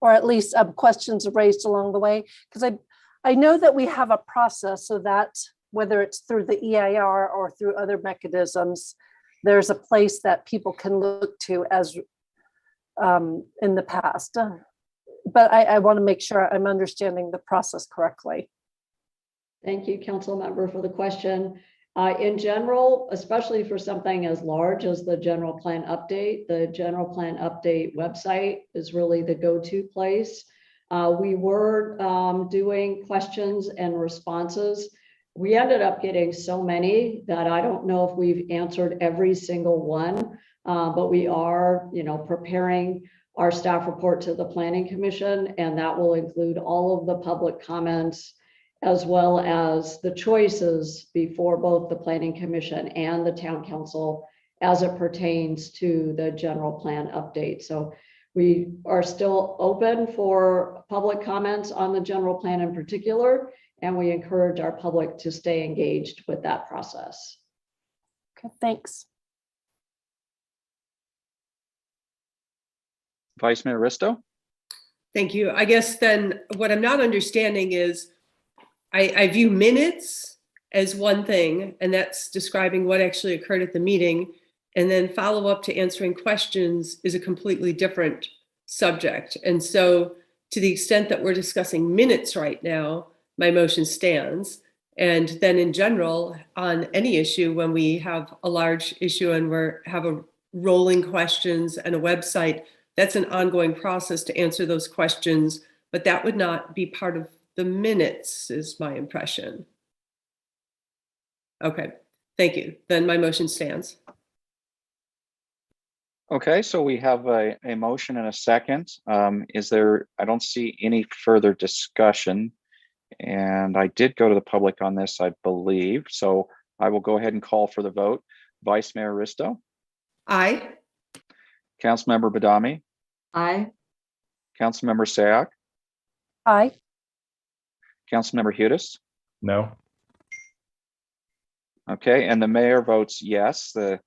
Or at least questions raised along the way? Because I know that we have a process so that whether it's through the EIR or through other mechanisms, there's a place that people can look to as in the past. But I want to make sure I'm understanding the process correctly. Thank you, Council Member, for the question. In general, especially for something as large as the general plan update, the general plan update website is really the go-to place. We were doing questions and responses. We ended up getting so many that I don't know if we've answered every single one, but we are, preparing our staff report to the Planning Commission, and that will include all of the public comments as well as the choices before both the Planning Commission and the Town Council as it pertains to the general plan update. So we are still open for public comments on the general plan in particular, and we encourage our public to stay engaged with that process. Okay, thanks. Vice Mayor Risto. Thank you. I guess then what I'm not understanding is I view minutes as one thing, and that's describing what actually occurred at the meeting. And then follow up to answering questions is a completely different subject. And so to the extent that we're discussing minutes right now, my motion stands. And then in general, on any issue, when we have a large issue and have a rolling questions and a website, that's an ongoing process to answer those questions, but that would not be part of the minutes, is my impression. Okay, thank you. Then my motion stands. Okay, so we have a motion and a second. Is there, I don't see any further discussion. And I did go to the public on this, I believe. So I will go ahead and call for the vote. Vice Mayor Risto. Aye. Councilmember Badami. Aye. Councilmember Sayak. Aye. Councilmember Hudes. No. Okay, and the mayor votes yes. The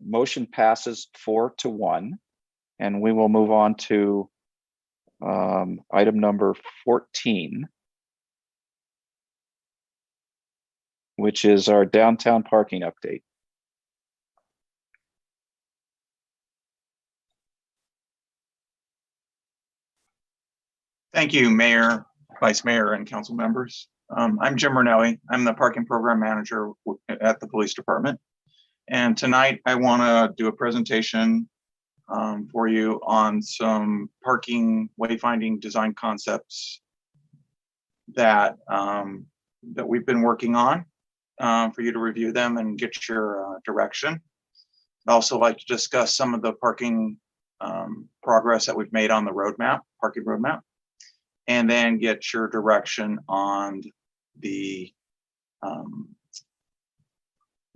motion passes 4-1. And we will move on to item number 14, which is our downtown parking update. Thank you, Mayor, Vice Mayor, and council members. I'm Jim Rinelli. I'm the parking program manager at the police department. And tonight I want to do a presentation for you on some parking wayfinding design concepts that that we've been working on for you to review them and get your direction. I'd also like to discuss some of the parking progress that we've made on the roadmap, parking roadmap, and then get your direction on the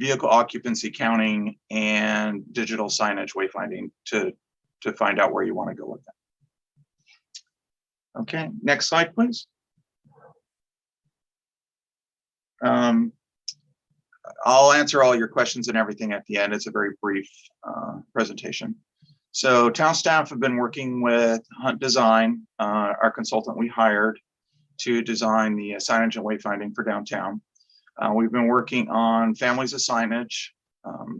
vehicle occupancy counting and digital signage wayfinding to find out where you want to go with that. Okay, next slide, please. I'll answer all your questions and everything at the end. It's a very brief presentation. So town staff have been working with Hunt Design, our consultant we hired to design the signage and wayfinding for downtown. We've been working on families of signage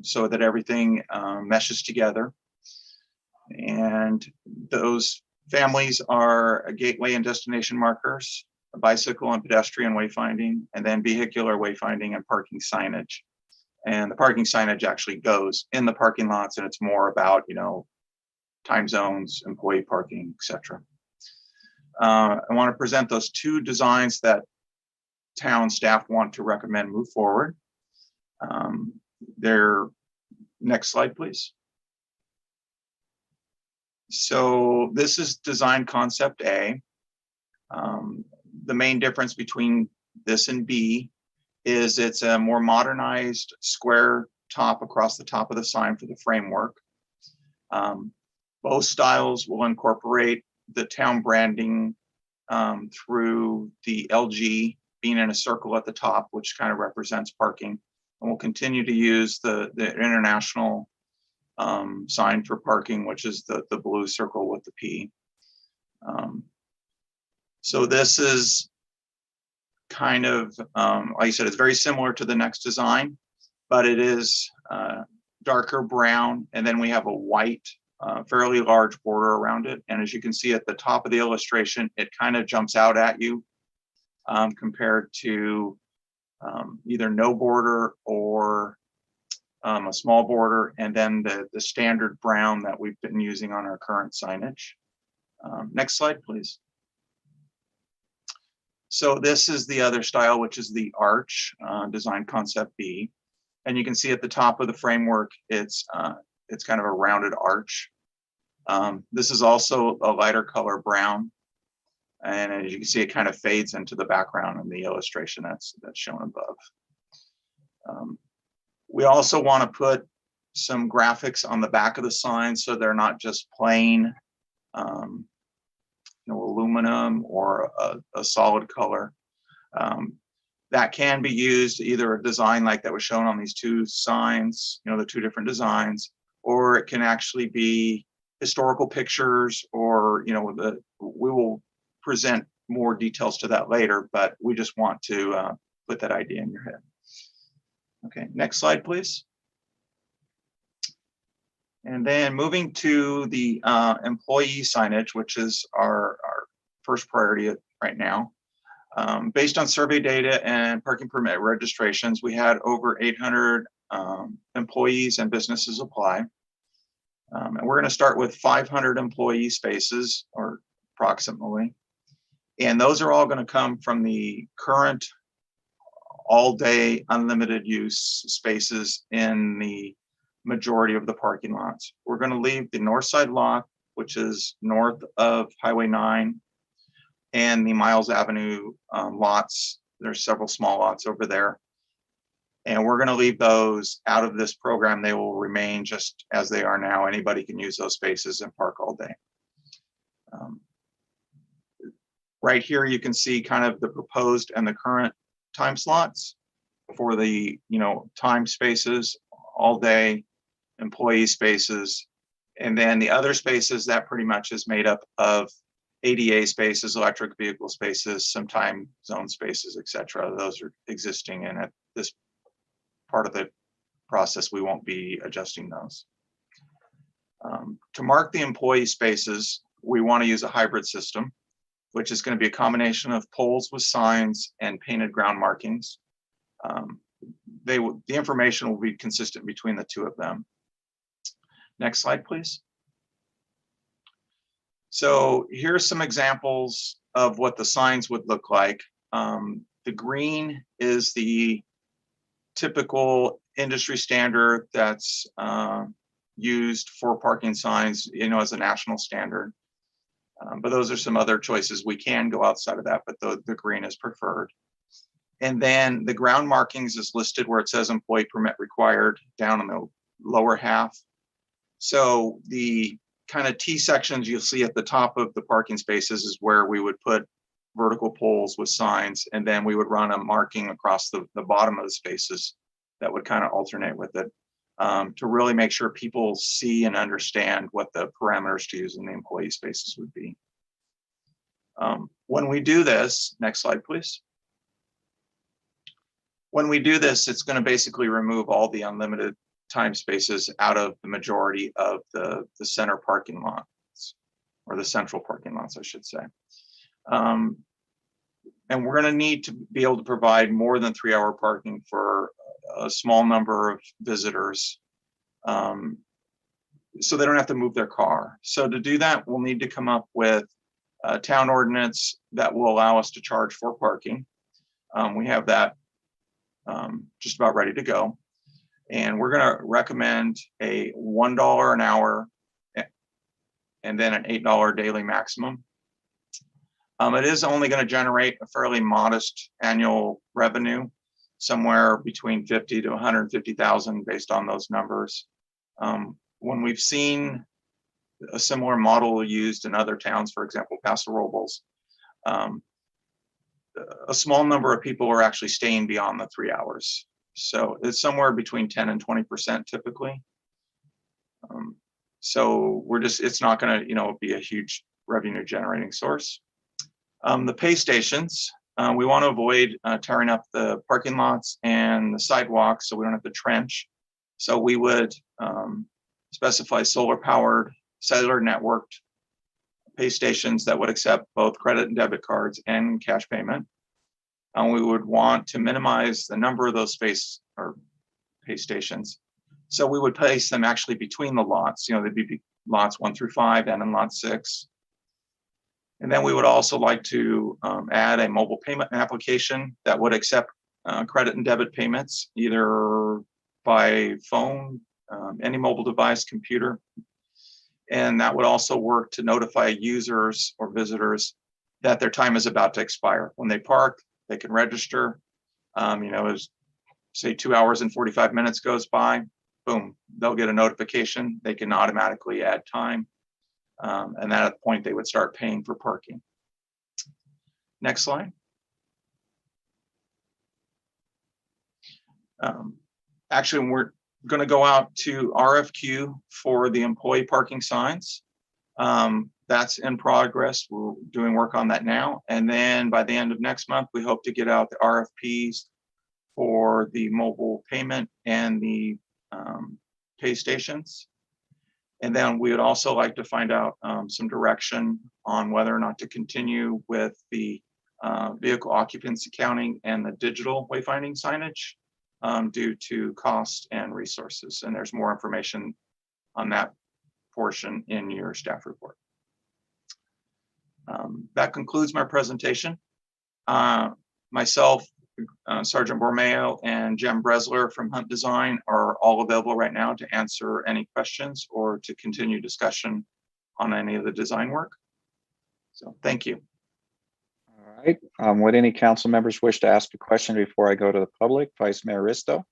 so that everything meshes together. And those families are a gateway and destination markers, a bicycle and pedestrian wayfinding, and then vehicular wayfinding and parking signage. And the parking signage actually goes in the parking lots, and it's more about, you know, time zones, employee parking, etc. I want to present those two designs that town staff want to recommend move forward. Next slide, please. So this is design concept A. The main difference between this and B is it's a more modernized square top across the top of the sign for the framework. Both styles will incorporate the town branding through the LG being in a circle at the top, which kind of represents parking. And we'll continue to use the international sign for parking, which is the blue circle with the P. So this is kind of, like I said, it's very similar to the next design, but it is darker brown. And then we have a white, fairly large border around it. And as you can see at the top of the illustration, it kind of jumps out at you compared to either no border or a small border, and then the standard brown that we've been using on our current signage. Next slide, please. So this is the other style, which is the arch design concept B. And you can see at the top of the framework, it's kind of a rounded arch. This is also a lighter color brown. And as you can see, it kind of fades into the background in the illustration that's shown above. We also want to put some graphics on the back of the sign so they're not just plain aluminum or a solid color. That can be used either a design like that was shown on these two signs, the two different designs, or it can actually be historical pictures, or we will present more details to that later, but we just want to put that idea in your head. Okay, next slide, please. And then moving to the employee signage, which is our first priority right now. Based on survey data and parking permit registrations, we had over 800 employees and businesses apply. And we're going to start with 500 employee spaces, or approximately. And those are all going to come from the current all-day unlimited use spaces in the majority of the parking lots. We're going to leave the north side lot, which is north of Highway 9, and the Miles Avenue lots. There's several small lots over there. And we're going to leave those out of this program. They will remain just as they are now. Anybody can use those spaces and park all day. Right here, you can see kind of the proposed and the current time slots for the, time spaces, all day, employee spaces. And then the other spaces, that pretty much is made up of ADA spaces, electric vehicle spaces, some time zone spaces, etc. Those are existing, and at this part of the process, we won't be adjusting those. To mark the employee spaces, we want to use a hybrid system, which is going to be a combination of poles with signs and painted ground markings. The information will be consistent between the two of them. Next slide, please. So here's some examples of what the signs would look like. The green is the typical industry standard that's used for parking signs, as a national standard. But those are some other choices. We can go outside of that, but the green is preferred. And then the ground markings is listed where it says employee permit required down in the lower half. So the kind of T sections you'll see at the top of the parking spaces is where we would put vertical poles with signs, and then we would run a marking across the bottom of the spaces that would kind of alternate with it, to really make sure people see and understand what the parameters to use in the employee spaces would be. When we do this, next slide, please. When we do this, it's going to basically remove all the unlimited time spaces out of the majority of the center parking lots, or the central parking lots, I should say. And we're going to need to be able to provide more than 3-hour parking for a small number of visitors, so they don't have to move their car. So to do that, we'll need to come up with a town ordinance that will allow us to charge for parking. We have that just about ready to go. And we're going to recommend a $1 an hour and then an $8 daily maximum. It is only going to generate a fairly modest annual revenue, somewhere between 50 to 150,000 based on those numbers. When we've seen a similar model used in other towns, for example, Paso Robles, a small number of people are actually staying beyond the 3 hours. So it's somewhere between 10 and 20% typically. So it's not going to, be a huge revenue generating source. The pay stations, we want to avoid tearing up the parking lots and the sidewalks, so we don't have to trench. So we would specify solar powered, cellular networked pay stations that would accept both credit and debit cards and cash payment. And we would want to minimize the number of those pay stations. So we would place them actually between the lots. They'd be lots 1 through 5 and in lot 6. And then we would also like to add a mobile payment application that would accept credit and debit payments, either by phone, any mobile device, computer. And that would also work to notify users or visitors that their time is about to expire. When they park, they can register. As say 2 hours and 45 minutes goes by, boom, they'll get a notification. They can automatically add time. And at that point, they would start paying for parking. Next slide. Actually, we're going to go out to RFQ for the employee parking signs. That's in progress. We're doing work on that now. And then by the end of next month, we hope to get out the RFPs for the mobile payment and the pay stations. And then we would also like to find out some direction on whether or not to continue with the vehicle occupancy counting, and the digital wayfinding signage due to cost and resources. And there's more information on that portion in your staff report. That concludes my presentation. Myself, Sergeant Bormeo, and Jem Bresler from Hunt Design are all available right now to answer any questions or to continue discussion on any of the design work. So thank you. All right. Would any council members wish to ask a question before I go to the public? Vice Mayor Risto.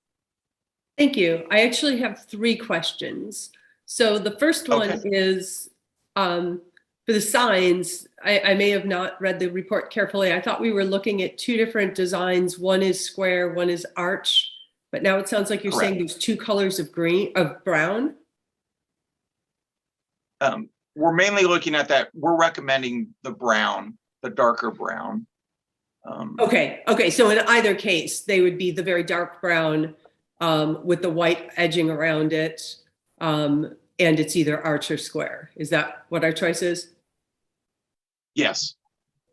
Thank you. I actually have 3 questions. So the first one is for the signs. I may have not read the report carefully. I thought we were looking at 2 different designs. One is square, one is arch, but now it sounds like you're saying there's 2 colors of brown. We're mainly looking at that. We're recommending the brown, the darker brown. Okay. So in either case, they would be the very dark brown with the white edging around it. And it's either arch or square. Is that what our choice is? Yes.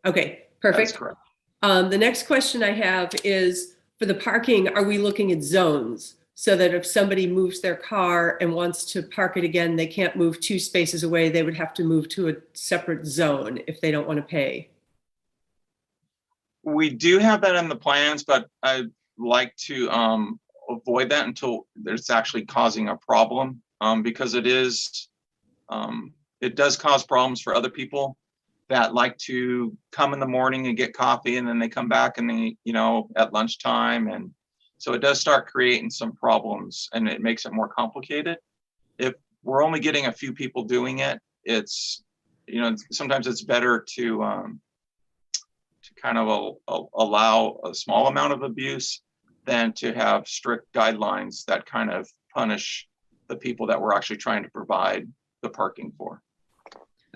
Okay, perfect. That's correct. The next question I have is for the parking, are we looking at zones so that if somebody moves their car and wants to park it again, they can't move 2 spaces away, they would have to move to a separate zone if they don't want to pay? We do have that in the plans, but I'd like to avoid that until it's actually causing a problem, because it does cause problems for other people that like to come in the morning and get coffee, and then they come back and they, at lunchtime. And so it does start creating some problems, and it makes it more complicated. If we're only getting a few people doing it, it's, sometimes it's better to kind of allow a small amount of abuse than to have strict guidelines that kind of punish the people that we're actually trying to provide the parking for.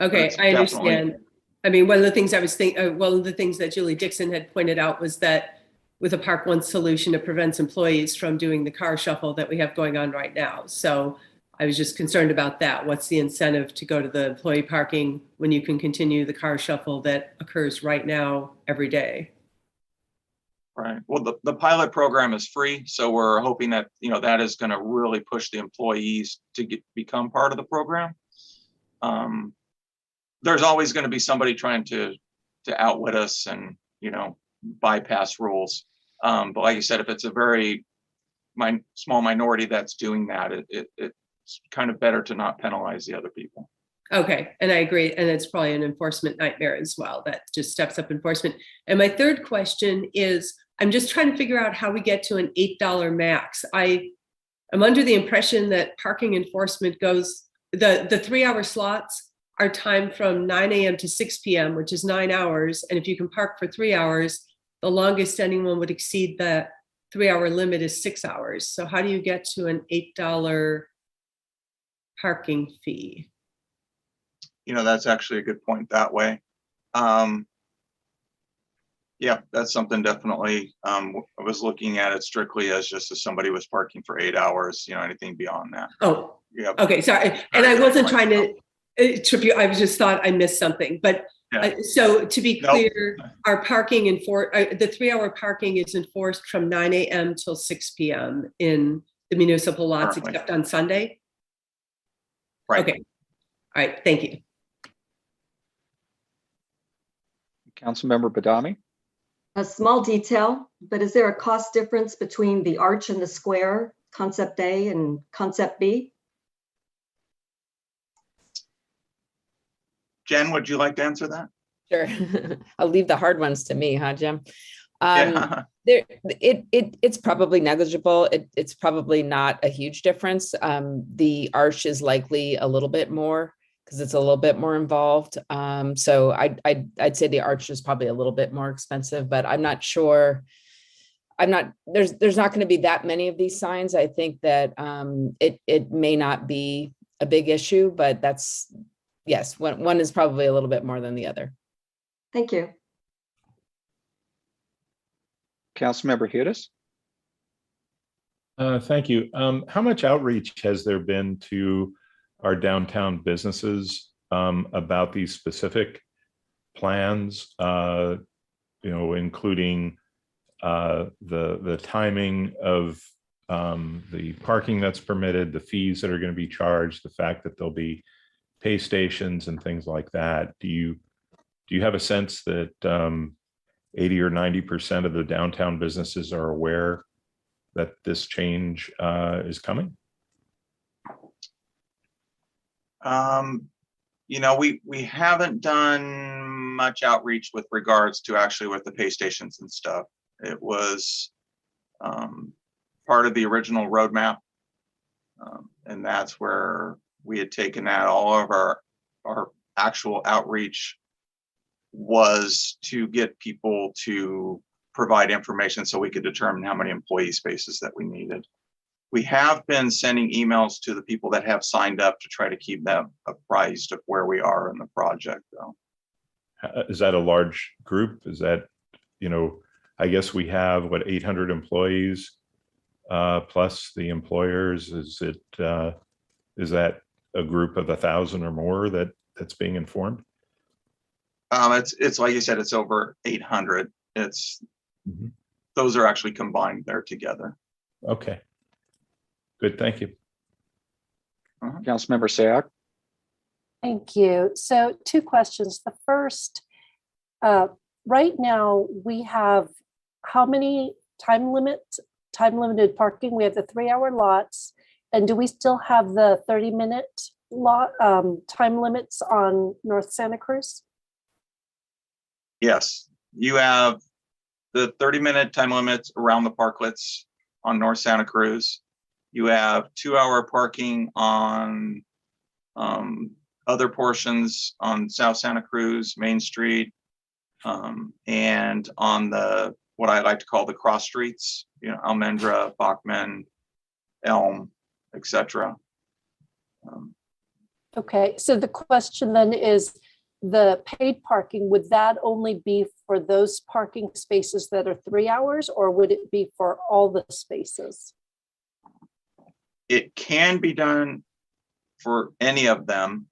Okay, I understand. I mean, one of the things I was thinking, one of the things that Julie Dixon had pointed out was that with a Park One solution, it prevents employees from doing the car shuffle that we have going on right now. So I was just concerned about that. What's the incentive to go to the employee parking when you can continue the car shuffle that occurs right now every day? Right. Well, the pilot program is free, so we're hoping that that is going to really push the employees to become part of the program. There's always going to be somebody trying to outwit us and bypass rules. But like you said, if it's a very small minority that's doing that, it's kind of better to not penalize the other people. Okay, and I agree. And it's probably an enforcement nightmare as well. That just steps up enforcement. And my third question is, I'm just trying to figure out how we get to an $8 max. I'm under the impression that parking enforcement goes, the 3-hour slots are timed from 9 a.m. to 6 p.m., which is 9 hours. And if you can park for 3 hours, the longest anyone would exceed the 3-hour limit is 6 hours. So how do you get to an $8 parking fee? That's actually a good point that way. Yeah, that's something definitely. I was looking at it strictly as just if somebody was parking for 8 hours, anything beyond that. Oh, yeah. Okay, sorry. And I wasn't trying to trip you. I was just thought I missed something. But so to be clear, our parking the 3-hour parking is enforced from 9 a.m. till 6 p.m. in the municipal lots, except on Sunday. Right. Okay. All right. Thank you. Councilmember Badami. A small detail, but is there a cost difference between the arch and the square, concept A and concept B? Jen, would you like to answer that? Sure. I'll leave the hard ones to me, huh, Jim? It's probably negligible. It's probably not a huge difference. The arch is likely a little bit more because it's a little bit more involved. So I'd say the arch is probably a little bit more expensive, but I'm not sure. There's not going to be that many of these signs. I think that it may not be a big issue, but yes, one is probably a little bit more than the other. Thank you. Councilmember Hudis. Thank you. How much outreach has there been to our downtown businesses about these specific plans? including the timing of the parking that's permitted, the fees that are going to be charged, the fact that there'll be pay stations and things like that. Do you have a sense that 80 or 90% of the downtown businesses are aware that this change is coming? We haven't done much outreach with regards to actually with the pay stations and stuff. It was part of the original roadmap. And that's where we had taken that. All of our actual outreach was to get people to provide information so we could determine how many employee spaces that we needed. We have been sending emails to the people that have signed up to try to keep them apprised of where we are in the project, though. Is that a large group? Is that, I guess we have 800 employees plus the employers. Is that a group of 1,000 or more that's being informed? It's like you said, it's over 800. Those are actually combined there together. Okay. Good, thank you. Councilmember Sayak. Thank you. So 2 questions. The first, right now we have how many time limited parking? We have the 3-hour lots. And do we still have the 30-minute lot time limits on North Santa Cruz? Yes, you have the 30-minute time limits around the parklets on North Santa Cruz. You have 2-hour parking on other portions on South Santa Cruz, Main Street, and on the what I like to call the cross streets, Almendra, Bachman, Elm, etc. Okay, so the question then is, the paid parking, would that only be for those parking spaces that are 3 hours, or would it be for all the spaces? It can be done for any of them.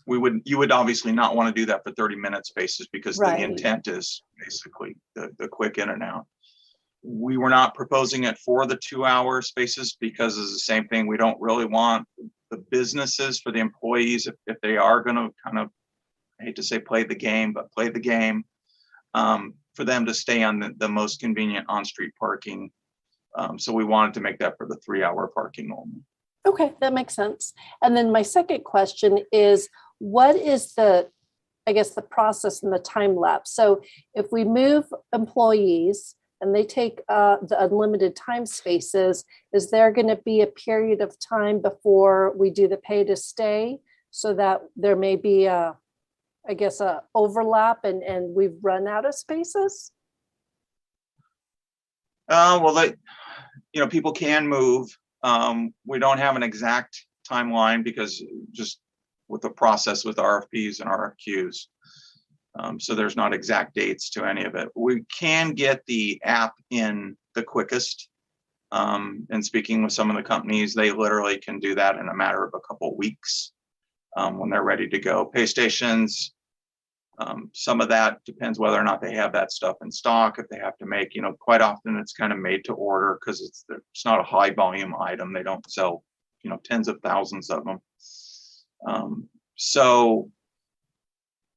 You would obviously not want to do that for 30-minute spaces because the intent is basically the quick in and out. We were not proposing it for the 2-hour spaces because it's the same thing. We don't really want the businesses, for the employees, if they are going to kind of, I hate to say play the game, but play the game, for them to stay on the most convenient on-street parking. So we wanted to make that for the 3-hour parking only. Okay, that makes sense. And then my second question is, what is the process and the time lapse? So if we move employees and they take the unlimited time spaces, is there going to be a period of time before we do the pay to stay so that there may be a overlap and we've run out of spaces? People can move. We don't have an exact timeline because just with the process with RFPs and RFQs. So there's not exact dates to any of it. We can get the app in the quickest. And speaking with some of the companies, they literally can do that in a matter of a couple of weeks when they're ready to go. Pay stations, some of that depends whether or not they have that stuff in stock. If they have to make, quite often it's kind of made to order because it's not a high volume item. They don't sell, tens of thousands of them.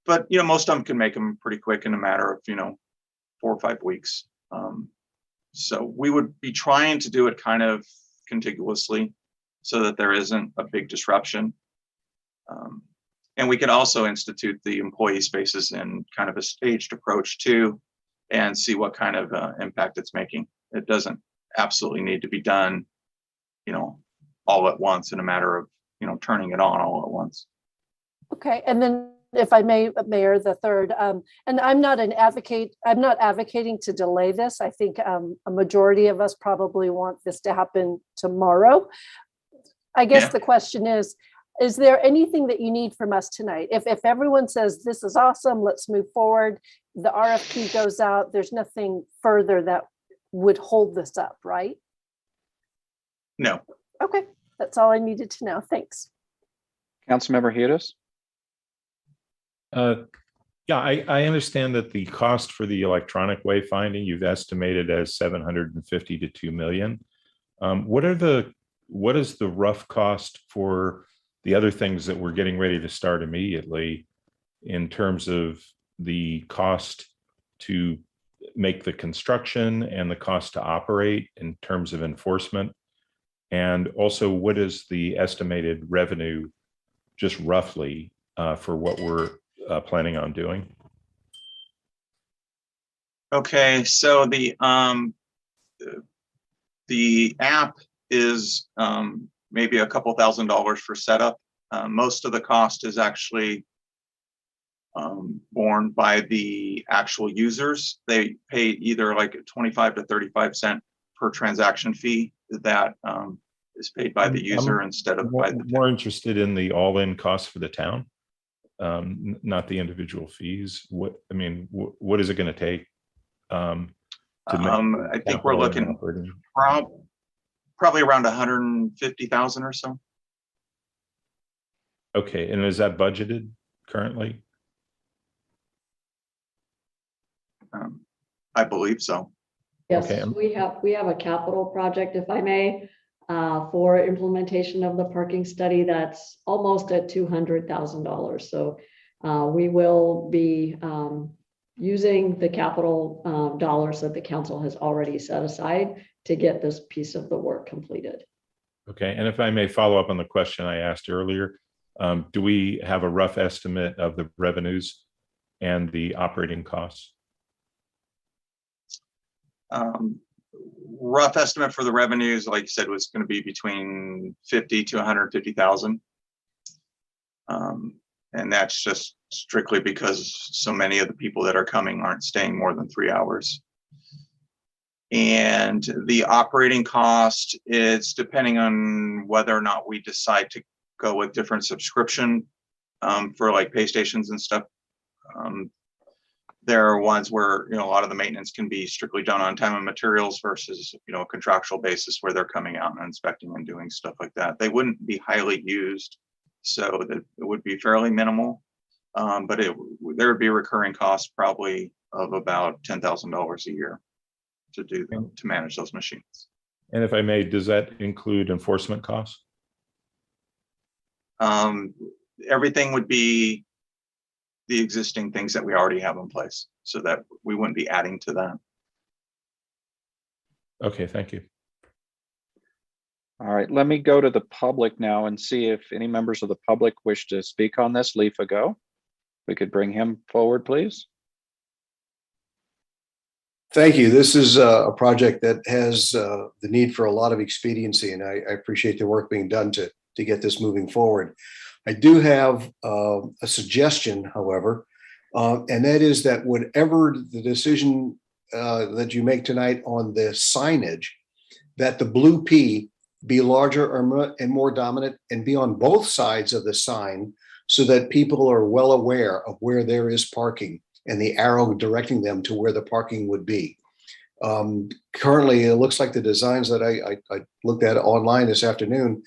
But most of them can make them pretty quick in a matter of 4 or 5 weeks. So we would be trying to do it kind of contiguously so that there isn't a big disruption. And we could also institute the employee spaces in kind of a staged approach too, and see what kind of impact it's making. It doesn't absolutely need to be done, all at once in a matter of, turning it on all at once. Okay, and then if I may, Mayor, the third, and I'm not advocating to delay this. I think a majority of us probably want this to happen tomorrow. I guess the question is there anything that you need from us tonight? If everyone says this is awesome, let's move forward, the RFP goes out, there's nothing further that would hold this up, right? No. Okay, that's all I needed to know. Thanks. Councilmember Hudis. Yeah, I understand that the cost for the electronic wayfinding you've estimated as 750 to 2 million. What is the rough cost for the other things that we're getting ready to start immediately in terms of the cost to make the construction and the cost to operate in terms of enforcement? And also, what is the estimated revenue, just roughly, for what we're planning on doing? Okay, so the app is maybe a couple $1,000s for setup. Most of the cost is actually borne by the actual users. They pay either like a 25 to 35 cent per transaction fee that is paid by the user instead of by the town. More interested in the all-in cost for the town, not the individual fees. What is it going to take? I think we're looking probably around 150,000 or so. Okay, and is that budgeted currently? I believe so. Yes, Okay. we have a capital project, if I may, for implementation of the parking study that's almost at $200,000. So we will be using the capital dollars that the council has already set aside to get this piece of the work completed. Okay, and if I may follow up on the question I asked earlier, do we have a rough estimate of the revenues and the operating costs? Rough estimate for the revenues, like you said, was going to be between 50 to 150,000. And that's just strictly because so many of the people that are coming aren't staying more than 3 hours. And the operating cost, it's depending on whether or not we decide to go with different subscription for like pay stations and stuff. There are ones where, a lot of the maintenance can be strictly done on time and materials versus, a contractual basis where they're coming out and inspecting and doing stuff like that. They wouldn't be highly used, so that it would be fairly minimal. But there would be recurring costs probably of about $10,000 a year to manage those machines. And if I may, does that include enforcement costs? Everything would be the existing things that we already have in place, so that we wouldn't be adding to that. Okay, thank you. All right, let me go to the public now and see if any members of the public wish to speak on this. Leaf ago. We could bring him forward, please. Thank you. This is a project that has the need for a lot of expediency, and I appreciate the work being done to get this moving forward. I do have a suggestion, however, and that is that whatever the decision that you make tonight on the signage, that the blue P be larger and more dominant and be on both sides of the sign so that people are well aware of where there is parking and the arrow directing them to where the parking would be. Currently, it looks like the designs that I looked at online this afternoon,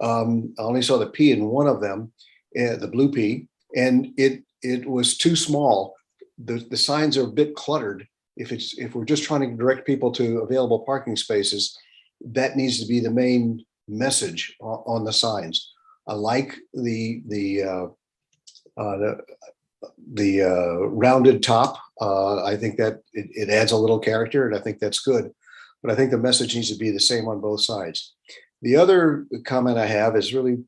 I only saw the P in one of them, the blue P, and it was too small. The signs are a bit cluttered. If we're just trying to direct people to available parking spaces, that needs to be the main message on the signs. I like the rounded top. I think that it adds a little character, and I think that's good. But I think the message needs to be the same on both sides. The other comment I have is really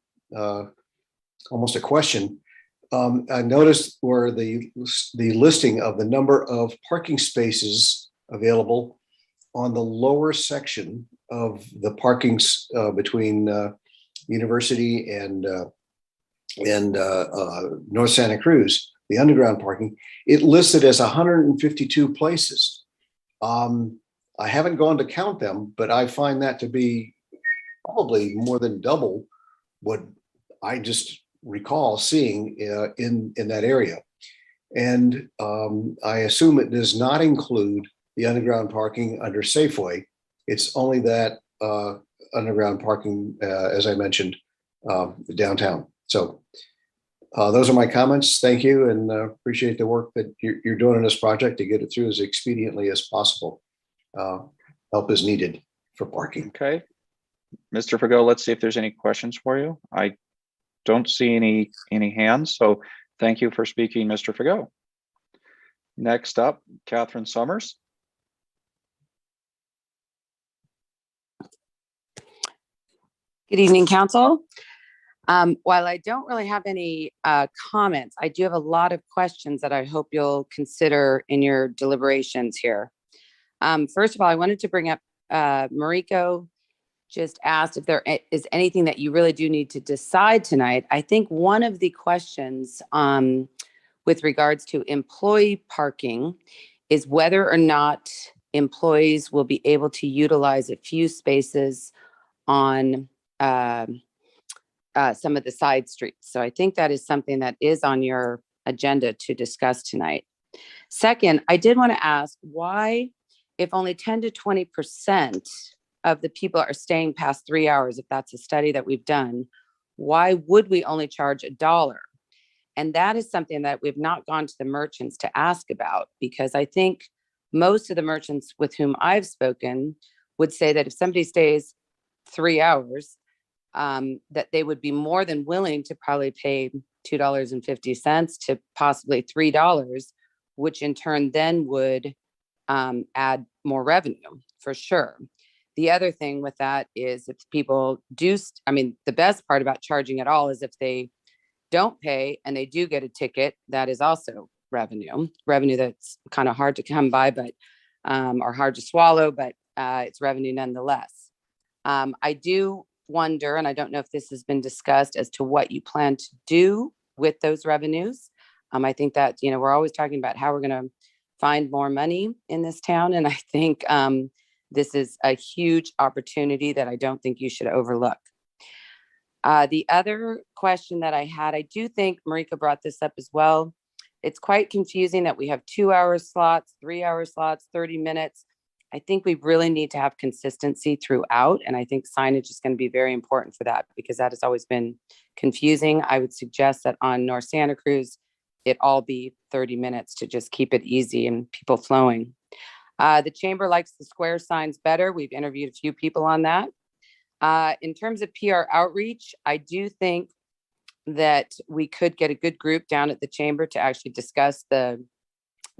almost a question. I noticed where the listing of the number of parking spaces available on the lower section of the parkings between University and North Santa Cruz, the underground parking, it listed as 152 places. I haven't gone to count them, but I find that to be probably more than double what I just recall seeing in that area. And I assume it does not include the underground parking under Safeway. It's only that underground parking, as I mentioned, downtown. So Those are my comments. Thank you, and appreciate the work that you're doing in this project to get it through as expediently as possible. Help is needed for parking. Okay. Mr. Fago, let's see if there's any questions for you. I don't see any hands, so thank you for speaking, Mr. Fago. Next up, Catherine Summers. Good evening, Council. While I don't really have any comments, I do have a lot of questions that I hope you'll consider in your deliberations here. First of all, I wanted to bring up Mariko just asked if there is anything that you really do need to decide tonight. I think one of the questions with regards to employee parking is whether or not employees will be able to utilize a few spaces on some of the side streets. So I think that is something that is on your agenda to discuss tonight. Second, I did want to ask why, if only 10 to 20% of the people are staying past 3 hours, if that's a study that we've done, why would we only charge $1? And that is something that we've not gone to the merchants to ask about, because I think most of the merchants with whom I've spoken would say that if somebody stays 3 hours, that they would be more than willing to probably pay $2.50 to possibly $3, which in turn then would add more revenue for sure. The other thing with that is if people do, the best part about charging at all is if they don't pay and they do get a ticket, that is also revenue that's kind of hard to come by, but or hard to swallow, but it's revenue nonetheless. I do wonder, and I don't know if this has been discussed, as to what you plan to do with those revenues. I think that, we're always talking about how we're going to find more money in this town. And I think this is a huge opportunity that I don't think you should overlook. The other question that I had, I do think Marika brought this up as well. It's quite confusing that we have 2-hour slots, 3-hour slots, 30 minutes. I think we really need to have consistency throughout. And I think signage is going to be very important for that, because that has always been confusing. I would suggest that on North Santa Cruz, it all be 30 minutes to just keep it easy and people flowing. The chamber likes the square signs better. We've interviewed a few people on that. In terms of PR outreach, I do think that we could get a good group down at the chamber to actually discuss the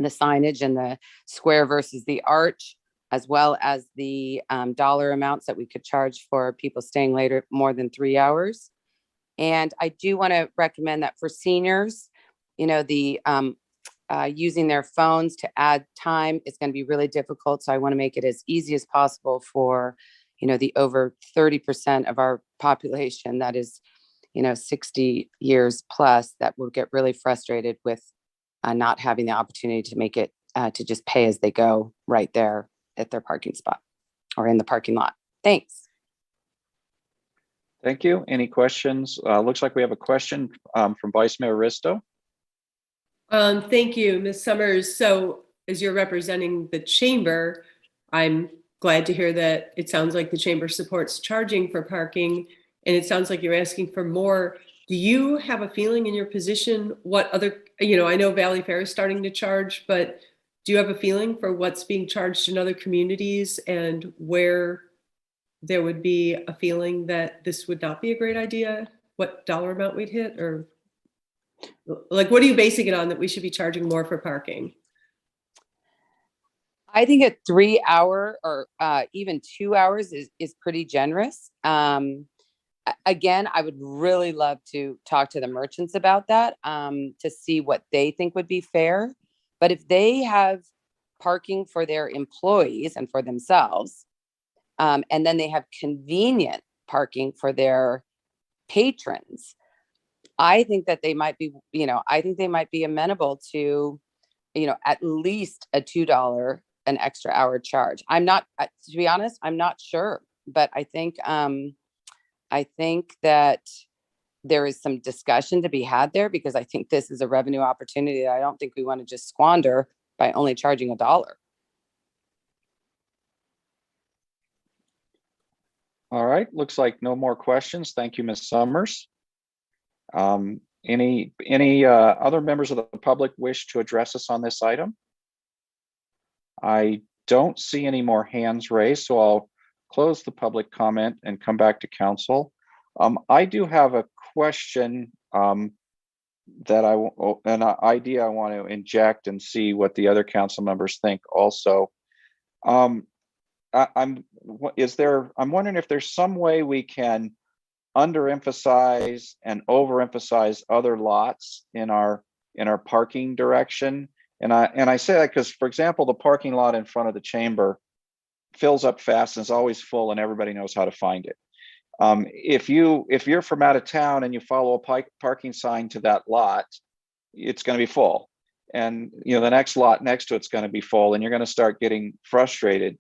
signage and the square versus the arch, as well as the dollar amounts that we could charge for people staying later more than 3 hours. And I do want to recommend that for seniors, the using their phones to add time is going to be really difficult. So I want to make it as easy as possible for, the over 30% of our population that is, 60 years plus, that will get really frustrated with not having the opportunity to make it to just pay as they go right there at their parking spot or in the parking lot. Thanks. Thank you. Any questions? Looks like we have a question from Vice Mayor Risto. Thank you, Ms. Summers. So as you're representing the chamber, I'm glad to hear that it sounds like the chamber supports charging for parking, and it sounds like you're asking for more. Do you have a feeling in your position what other, I know Valley Fair is starting to charge, but do you have a feeling for what's being charged in other communities and where there would be a feeling that this would not be a great idea? What dollar amount we'd hit, or like, what are you basing it on that we should be charging more for parking? I think a 3 hour or even 2 hours is pretty generous. Again, I would really love to talk to the merchants about that to see what they think would be fair. But if they have parking for their employees and for themselves, and then they have convenient parking for their patrons, I think that they might be, amenable to, at least a $2 an extra hour charge. I'm not, to be honest, I'm not sure, but I think that there is some discussion to be had there, because I think this is a revenue opportunity that I don't think we want to just squander by only charging $1. All right, looks like no more questions. Thank you, Ms. Summers. Any other members of the public wish to address us on this item? I don't see any more hands raised, so I'll close the public comment and come back to council. I do have a question that an idea I want to inject and see what the other council members think also. I'm wondering if there's some way we can underemphasize and overemphasize other lots in our parking direction. And I say that because, for example, the parking lot in front of the chamber fills up fast and is always full, and everybody knows how to find it. If you're from out of town and you follow a parking sign to that lot, it's going to be full, and the next lot next to it's going to be full, and you're going to start getting frustrated.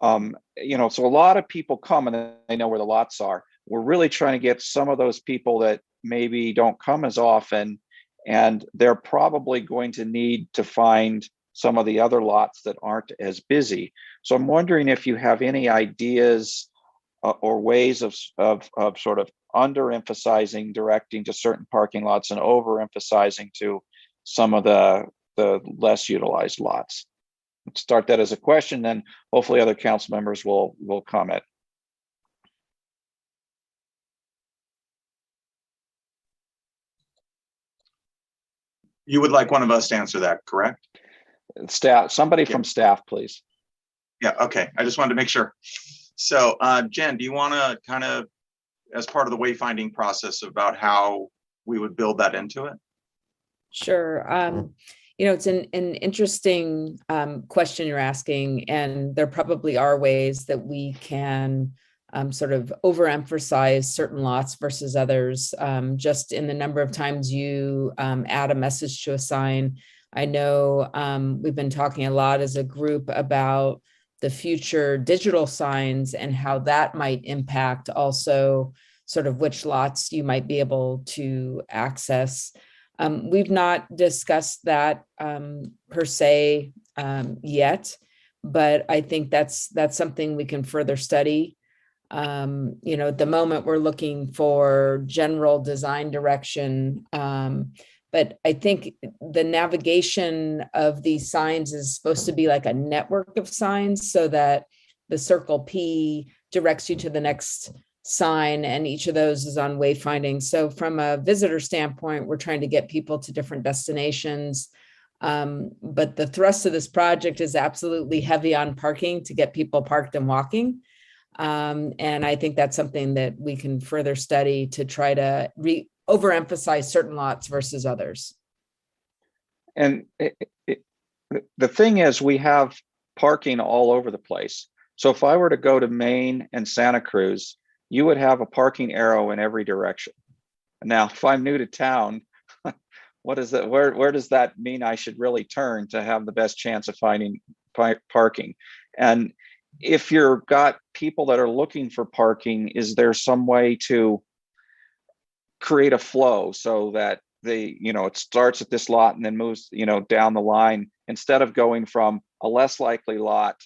So a lot of people come and they know where the lots are. We're really trying to get some of those people that maybe don't come as often, and they're probably going to need to find some of the other lots that aren't as busy. So I'm wondering if you have any ideas or ways of sort of underemphasizing directing to certain parking lots and overemphasizing to some of the less utilized lots. Let's start that as a question, then hopefully other council members will comment. You would like one of us to answer that, correct? Staff, somebody from staff, please. Yeah, okay. I just wanted to make sure. So Jen, do you want to kind of, as part of the wayfinding process, about how we would build that into it? Sure. It's an interesting question you're asking, and there probably are ways that we can sort of overemphasize certain lots versus others, just in the number of times you add a message to a sign. I know we've been talking a lot as a group about the future digital signs and how that might impact also sort of which lots you might be able to access. We've not discussed that per se yet, but I think that's something we can further study. At the moment we're looking for general design direction, but I think the navigation of these signs is supposed to be like a network of signs, so that the circle P directs you to the next sign, and each of those is on wayfinding. So from a visitor standpoint, we're trying to get people to different destinations. But the thrust of this project is absolutely heavy on parking to get people parked and walking. And I think that's something that we can further study to try to overemphasize certain lots versus others. And the thing is, we have parking all over the place. So if I were to go to Maine and Santa Cruz, you would have a parking arrow in every direction. Now, if I'm new to town, what is that? Where does that mean I should really turn to have the best chance of finding parking? And if you've got people that are looking for parking, is there some way to create a flow so that it starts at this lot and then moves, down the line, instead of going from a less likely lot,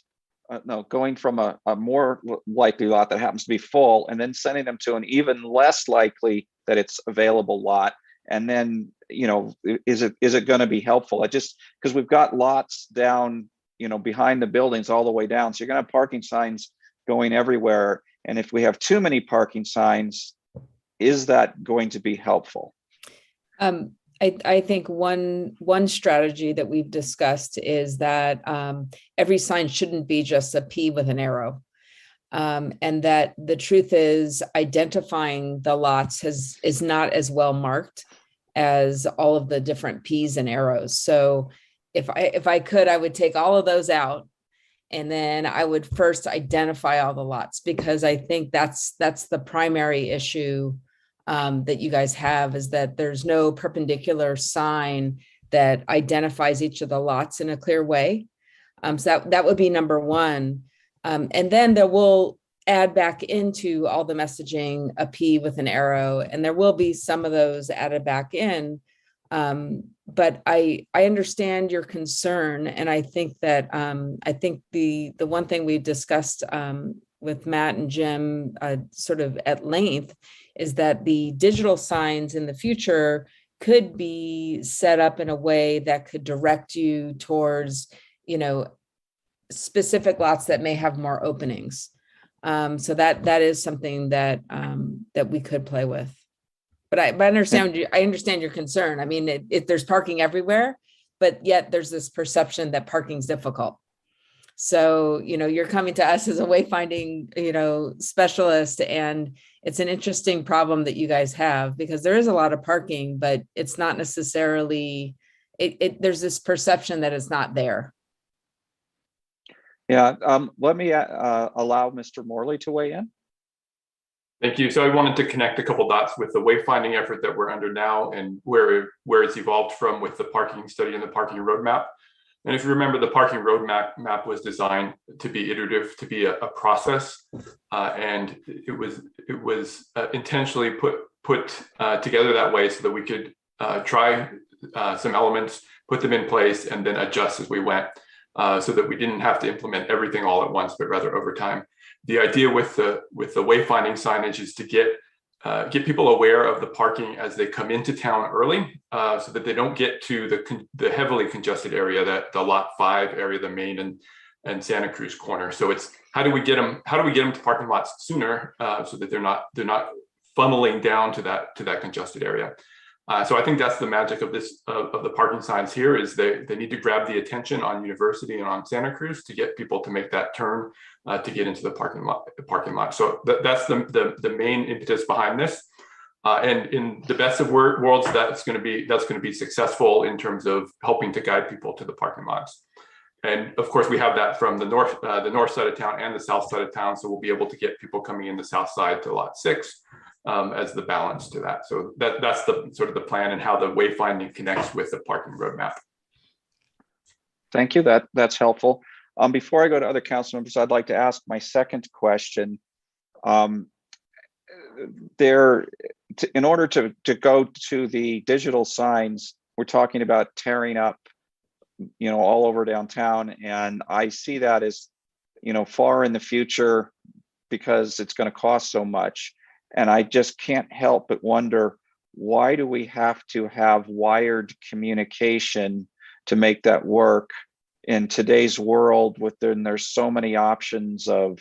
going from a more likely lot that happens to be full and then sending them to an even less likely that it's available lot. And then, is it going to be helpful? Because we've got lots down, behind the buildings all the way down. So you're going to have parking signs going everywhere. And if we have too many parking signs, is that going to be helpful? I think one strategy that we've discussed is that every sign shouldn't be just a P with an arrow. And that the truth is, identifying the lots is not as well marked as all of the different P's and arrows. So if I could, I would take all of those out, and then I would first identify all the lots, because I think that's the primary issue that you guys have, is that there's no perpendicular sign that identifies each of the lots in a clear way. So that would be number one. And then there will add back into all the messaging a P with an arrow, and there will be some of those added back in. But I understand your concern, and I think that the one thing we've discussed with Matt and Jim sort of at length is that the digital signs in the future could be set up in a way that could direct you towards, specific lots that may have more openings. So that is something that we could play with. But I understand your concern. I mean, there's parking everywhere, but yet there's this perception that parking's difficult. So, you're coming to us as a wayfinding, specialist, and it's an interesting problem that you guys have, because there is a lot of parking, but it's not necessarily, there's this perception that it's not there. Yeah, let me allow Mr. Morley to weigh in. Thank you. So I wanted to connect a couple dots with the wayfinding effort that we're under now and where it's evolved from with the parking study and the parking roadmap. And if you remember, the parking roadmap was designed to be iterative, to be a process, and it was intentionally put together that way so that we could try some elements, put them in place, and then adjust as we went, so that we didn't have to implement everything all at once, but rather over time. The idea with the wayfinding signage is to get people aware of the parking as they come into town early, so that they don't get to the heavily congested area, that the lot 5 area, the Main and Santa Cruz corner. So it's how do we get them to parking lots sooner, so that they're not funneling down to that congested area. So I think that's the magic of the parking signs here, is they need to grab the attention on University and on Santa Cruz to get people to make that turn to get into the parking lot. So that's the main impetus behind this. And in the best of worlds, that's going to be successful in terms of helping to guide people to the parking lots. And of course, we have that from the north side of town and the south side of town. So we'll be able to get people coming in the south side to lot 6 as the balance to that. So that's the sort of the plan and how the wayfinding connects with the parking roadmap. Thank you. That's helpful. Before I go to other council members, I'd like to ask my second question. In order to go to the digital signs, we're talking about tearing up, all over downtown, and I see that as, far in the future because it's going to cost so much. And I just can't help but wonder, why do we have to have wired communication to make that work in today's world? There's so many options of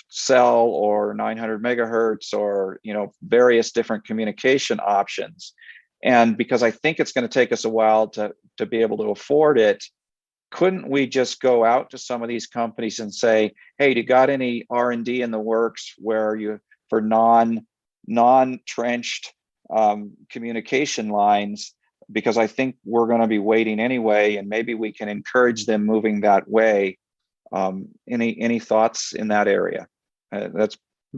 cell or 900 megahertz or various different communication options. And because I think it's going to take us a while to be able to afford it, couldn't we just go out to some of these companies and say, hey, do you got any R&D in the works where for non-trenched communication lines? Because I think we're going to be waiting anyway, and maybe we can encourage them moving that way. Any thoughts in that area? That's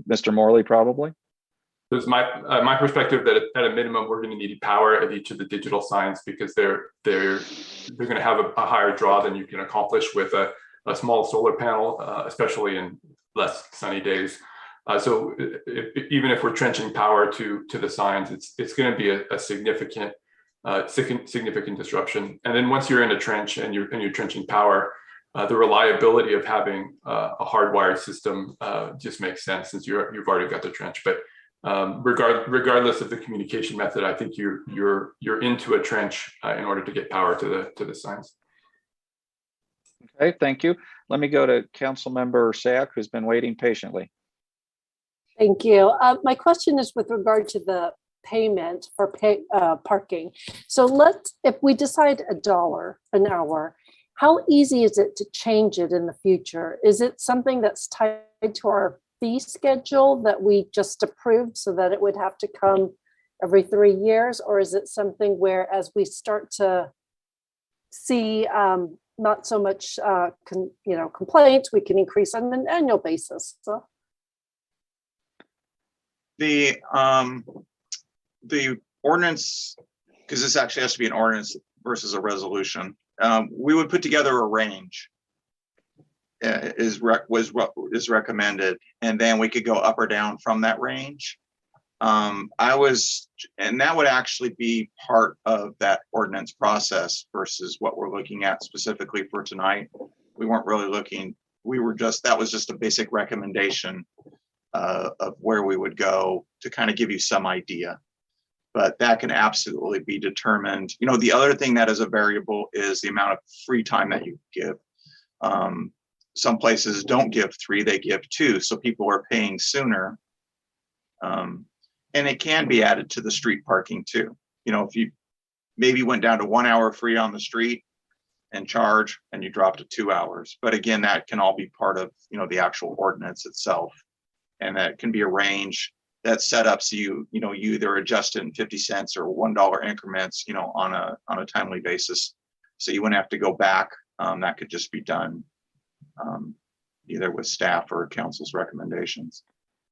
Mr. Morley, probably. It's my perspective that at a minimum, we're going to need power at each of the digital signs, because they're going to have a higher draw than you can accomplish with a small solar panel, especially in less sunny days. So even if we're trenching power to the signs, it's going to be a significant disruption. And then once you're in a trench and you're trenching power, the reliability of having a hardwired system just makes sense, since you've already got the trench. But regardless of the communication method, I think you're into a trench in order to get power to the signs. Okay, thank you. Let me go to Councilmember Sayak, who's been waiting patiently. Thank you. My question is with regard to the payment for parking. So if we decide $1 an hour, how easy is it to change it in the future? Is it something that's tied to our fee schedule that we just approved, so that it would have to come every 3 years? Or is it something where, as we start to see not so much complaints, we can increase on an annual basis? So. The ordinance, because this actually has to be an ordinance versus a resolution, we would put together a range is what is recommended, and then we could go up or down from that range. And that would actually be part of that ordinance process versus what we're looking at specifically for tonight. We weren't really looking, that was just a basic recommendation of where we would go to kind of give you some idea. but that can absolutely be determined. You know, the other thing that is a variable is the amount of free time that you give. Some places don't give 3, they give 2, so people are paying sooner. And it can be added to the street parking too. You know, if you maybe went down to 1 hour free on the street and charge, and you drop to 2 hours. But again, that can all be part of, you know, the actual ordinance itself. And that can be arranged, that's set up so you either adjust it in 50 cents or $1 increments, you know, on a timely basis. So you wouldn't have to go back. That could just be done either with staff or council's recommendations.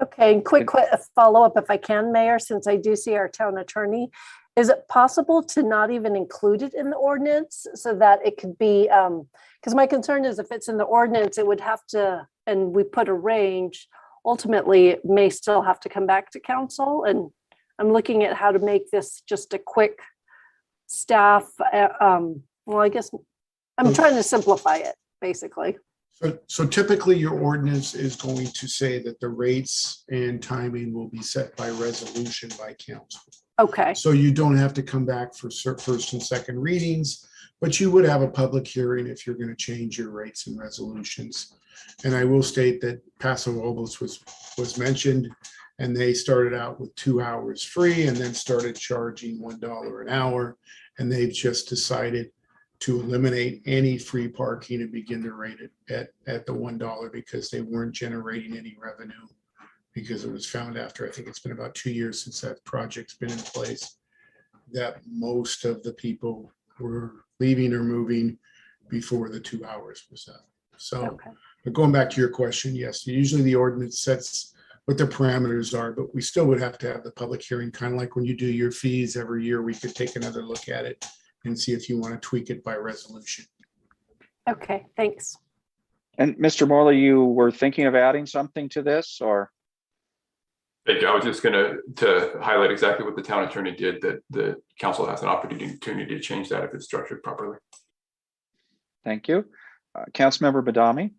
Okay, quick follow-up if I can, Mayor, since I do see our town attorney. Is it possible to not even include it in the ordinance so that it could be, because my concern is if it's in the ordinance, it would have to, and we put a range, ultimately it may still have to come back to council. And I'm looking at how to make this just a quick staff, well, I guess I'm trying to simplify it, basically. So typically your ordinance is going to say that the rates and timing will be set by resolution by council. Okay. So you don't have to come back for first and second readings, but you would have a public hearing if you're going to change your rates and resolutions. And I will state that Paso Robles was mentioned, and they started out with 2 hours free and then started charging $1 an hour. And they've just decided to eliminate any free parking and begin to rate it at the $1 because they weren't generating any revenue, because it was found after, I think it's been about 2 years since that project's been in place, that most of the people were leaving or moving before the 2 hours was up. So, but going back to your question, yes, usually the ordinance sets what the parameters are, but we still would have to have the public hearing, kind of like when you do your fees every year, we could take another look at it and see if you want to tweak it by resolution. Okay, thanks. And Mr. Morley, you were thinking of adding something to this, or? Thank you. I was just going to highlight exactly what the town attorney did, that the council has an opportunity to change that if it's structured properly. Thank you. Councilmember Badami.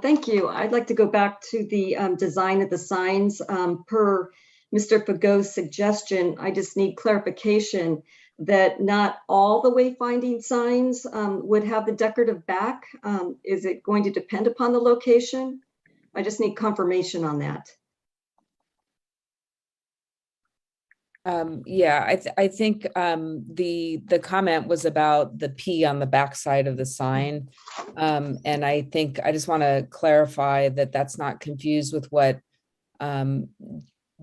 Thank you. I'd like to go back to the design of the signs. Per Mr. Fago's suggestion, I just need clarification that not all the wayfinding signs would have the decorative back. Is it going to depend upon the location? I just need confirmation on that. Yeah, I think the comment was about the P on the backside of the sign. And I think I just want to clarify that that's not confused with what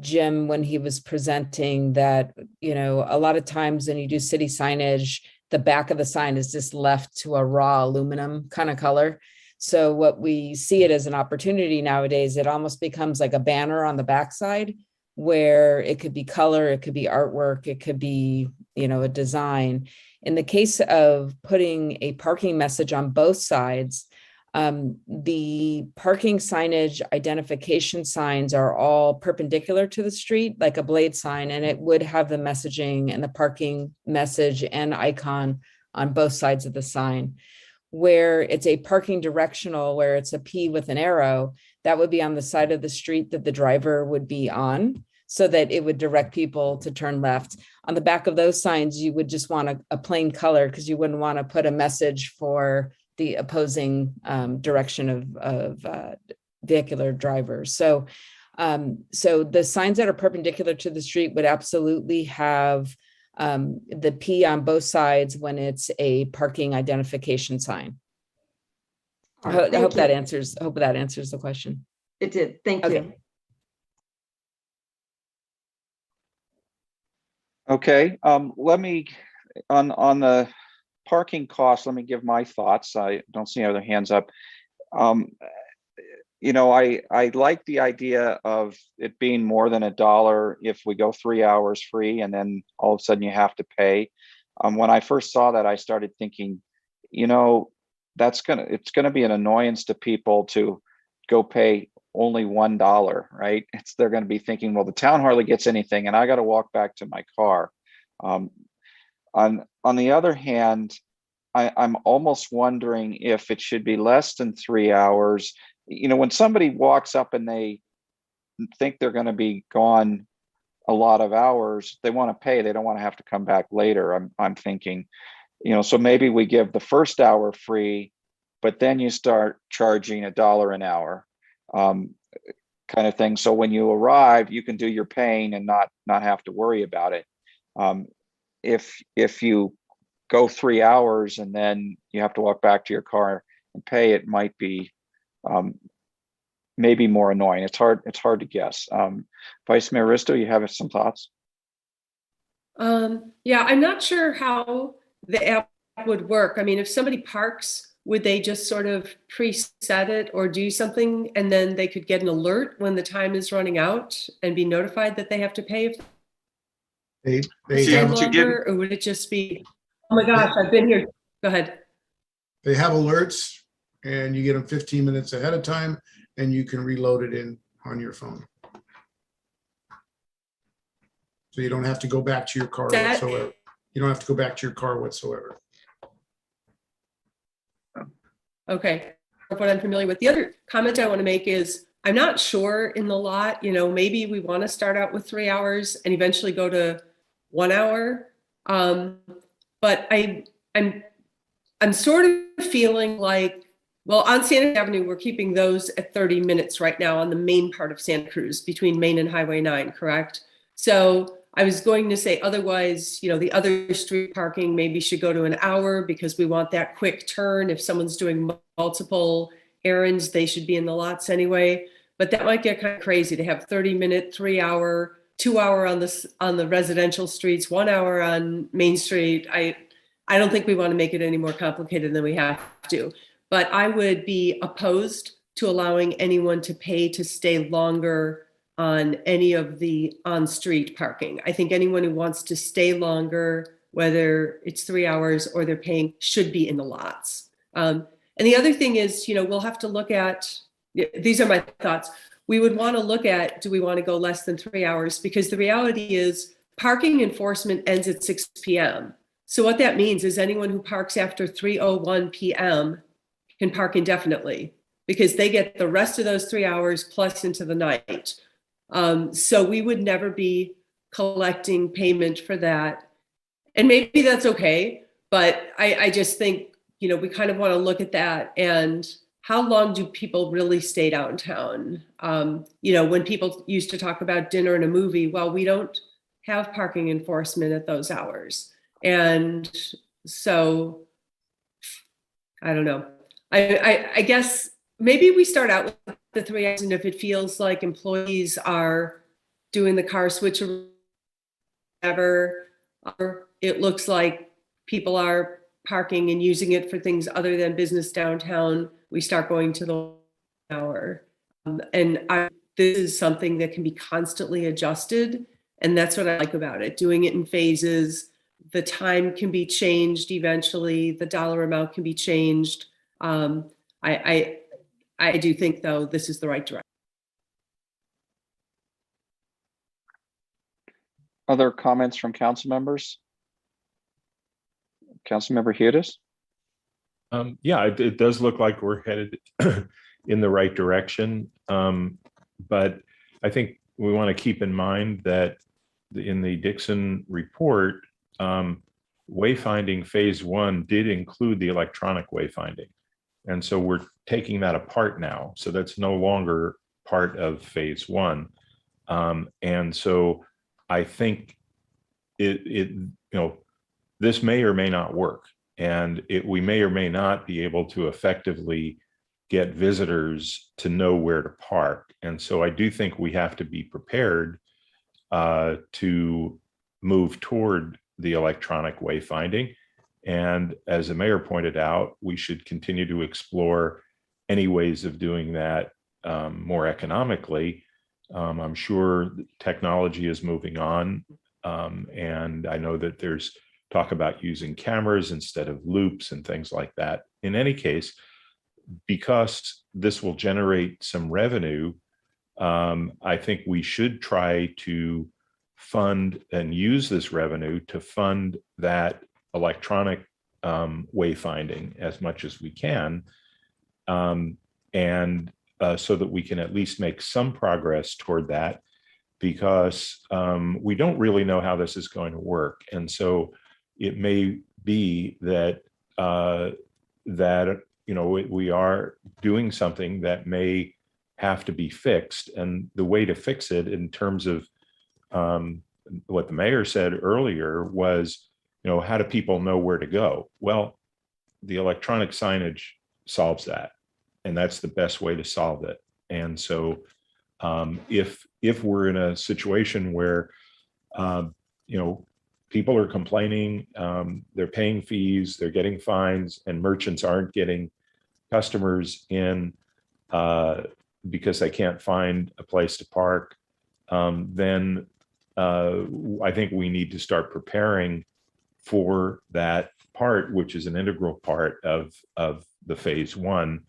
Jim, when he was presenting, that, you know, a lot of times when you do city signage, the back of the sign is just left to a raw aluminum kind of color. So what we see it as an opportunity nowadays, it almost becomes like a banner on the backside, where it could be color, it could be artwork, it could be, you know, a design. In the case of putting a parking message on both sides, the parking signage identification signs are all perpendicular to the street, like a blade sign, and it would have the messaging and the parking message and icon on both sides of the sign. Where it's a parking directional, where it's a P with an arrow, that would be on the side of the street that the driver would be on, so that it would direct people to turn left. On the back of those signs, you would just want a plain color, because you wouldn't want to put a message for the opposing direction of vehicular drivers. So the signs that are perpendicular to the street would absolutely have the P on both sides when it's a parking identification sign. I hope that answers the question. It did. Thank you. Okay, let me, on the parking costs, let me give my thoughts. I don't see any other hands up. You know, I like the idea of it being more than $1 if we go 3 hours free, and then all of a sudden you have to pay. When I first saw that, I started thinking, you know, it's gonna be an annoyance to people to go pay only $1, right? They're going to be thinking, well, the town hardly gets anything, and I got to walk back to my car. On the other hand, I'm almost wondering if it should be less than 3 hours. You know, when somebody walks up and they think they're going to be gone a lot of hours, they want to pay. They don't want to have to come back later. I'm thinking, so maybe we give the first hour free, but then you start charging $1 an hour, kind of thing. So when you arrive, you can do your paying and not have to worry about it. If you go 3 hours and then you have to walk back to your car and pay, it might be maybe more annoying. It's hard to guess. Vice Mayor Risto, you have some thoughts? Yeah, I'm not sure how the app would work. I mean, if somebody parks, would they just sort of preset it or do something, and then they could get an alert when the time is running out and be notified that they have to pay? If They stay have longer, or would it just be, oh my gosh, I've been here. Go ahead. They have alerts, and you get them 15 minutes ahead of time, and you can reload it in on your phone. So you don't have to go back to your car whatsoever. You don't have to go back to your car whatsoever. Okay, what I'm familiar with. The other comment I want to make is I'm not sure in the lot, maybe we want to start out with 3 hours and eventually go to 1 hour. But I'm sort of feeling like, well, on Santa Avenue, we're keeping those at 30 minutes right now on the main part of Santa Cruz between Main and Highway 9, correct? So I was going to say, otherwise, the other street parking maybe should go to an hour because we want that quick turn. If someone's doing multiple errands, they should be in the lots anyway. But that might get kind of crazy to have 30-minute, 3 hour, 2 hour on the residential streets, 1 hour on Main Street. I don't think we want to make it any more complicated than we have to. But I would be opposed to allowing anyone to pay to stay longer on any of the on-street parking. I think anyone who wants to stay longer, whether it's 3 hours or they're paying, should be in the lots. And the other thing is, we'll have to look at, these are my thoughts. We would want to look at, do we want to go less than 3 hours? Because the reality is parking enforcement ends at 6 p.m. So what that means is anyone who parks after 3:01 p.m. can park indefinitely because they get the rest of those 3 hours plus into the night. So we would never be collecting payment for that. And maybe that's okay, but I just think, we kind of want to look at that and how long do people really stay downtown? When people used to talk about dinner and a movie, well, we don't have parking enforcement at those hours. And so, I don't know. I guess maybe we start out with the 3 hours, and if it feels like employees are doing the car switch or whatever, or it looks like people are parking and using it for things other than business downtown, we start going to the hour. This is something that can be constantly adjusted, and that's what I like about it. Doing it in phases, the time can be changed eventually, the dollar amount can be changed. I do think, though, this is the right direction. Other comments from council members? Councilmember Hudis? Yeah, it does look like we're headed in the right direction. But I think we want to keep in mind that in the Dixon report, wayfinding phase 1 did include the electronic wayfinding. And so we're taking that apart now. So that's no longer part of phase 1. And so I think this may or may not work. And we may or may not be able to effectively get visitors to know where to park. And so I do think we have to be prepared to move toward the electronic wayfinding. And as the mayor pointed out, we should continue to explore any ways of doing that more economically. I'm sure technology is moving on. And I know that there's talk about using cameras instead of loops and things like that. In any case, because this will generate some revenue, I think we should try to fund and use this revenue to fund that electronic wayfinding as much as we can, so that we can at least make some progress toward that. because we don't really know how this is going to work. And so it may be that we are doing something that may have to be fixed. And the way to fix it in terms of what the mayor said earlier was, how do people know where to go? Well, the electronic signage solves that. And that's the best way to solve it. And so if we're in a situation where, people are complaining, they're paying fees, they're getting fines, and merchants aren't getting customers in because they can't find a place to park, then I think we need to start preparing for that part, which is an integral part of the phase one.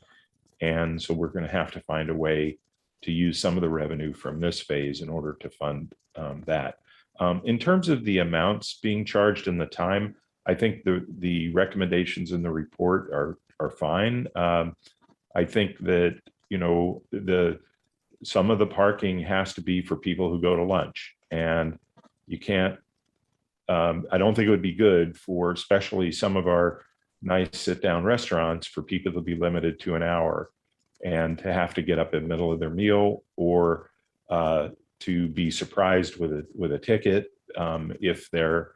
And so we're going to have to find a way to use some of the revenue from this phase in order to fund that. In terms of the amounts being charged and the time, I think the recommendations in the report are fine. I think that some of the parking has to be for people who go to lunch, and you can't. I don't think it would be good for especially some of our nice sit-down restaurants for people to be limited to an hour and to have to get up in the middle of their meal, or to be surprised with a ticket if they're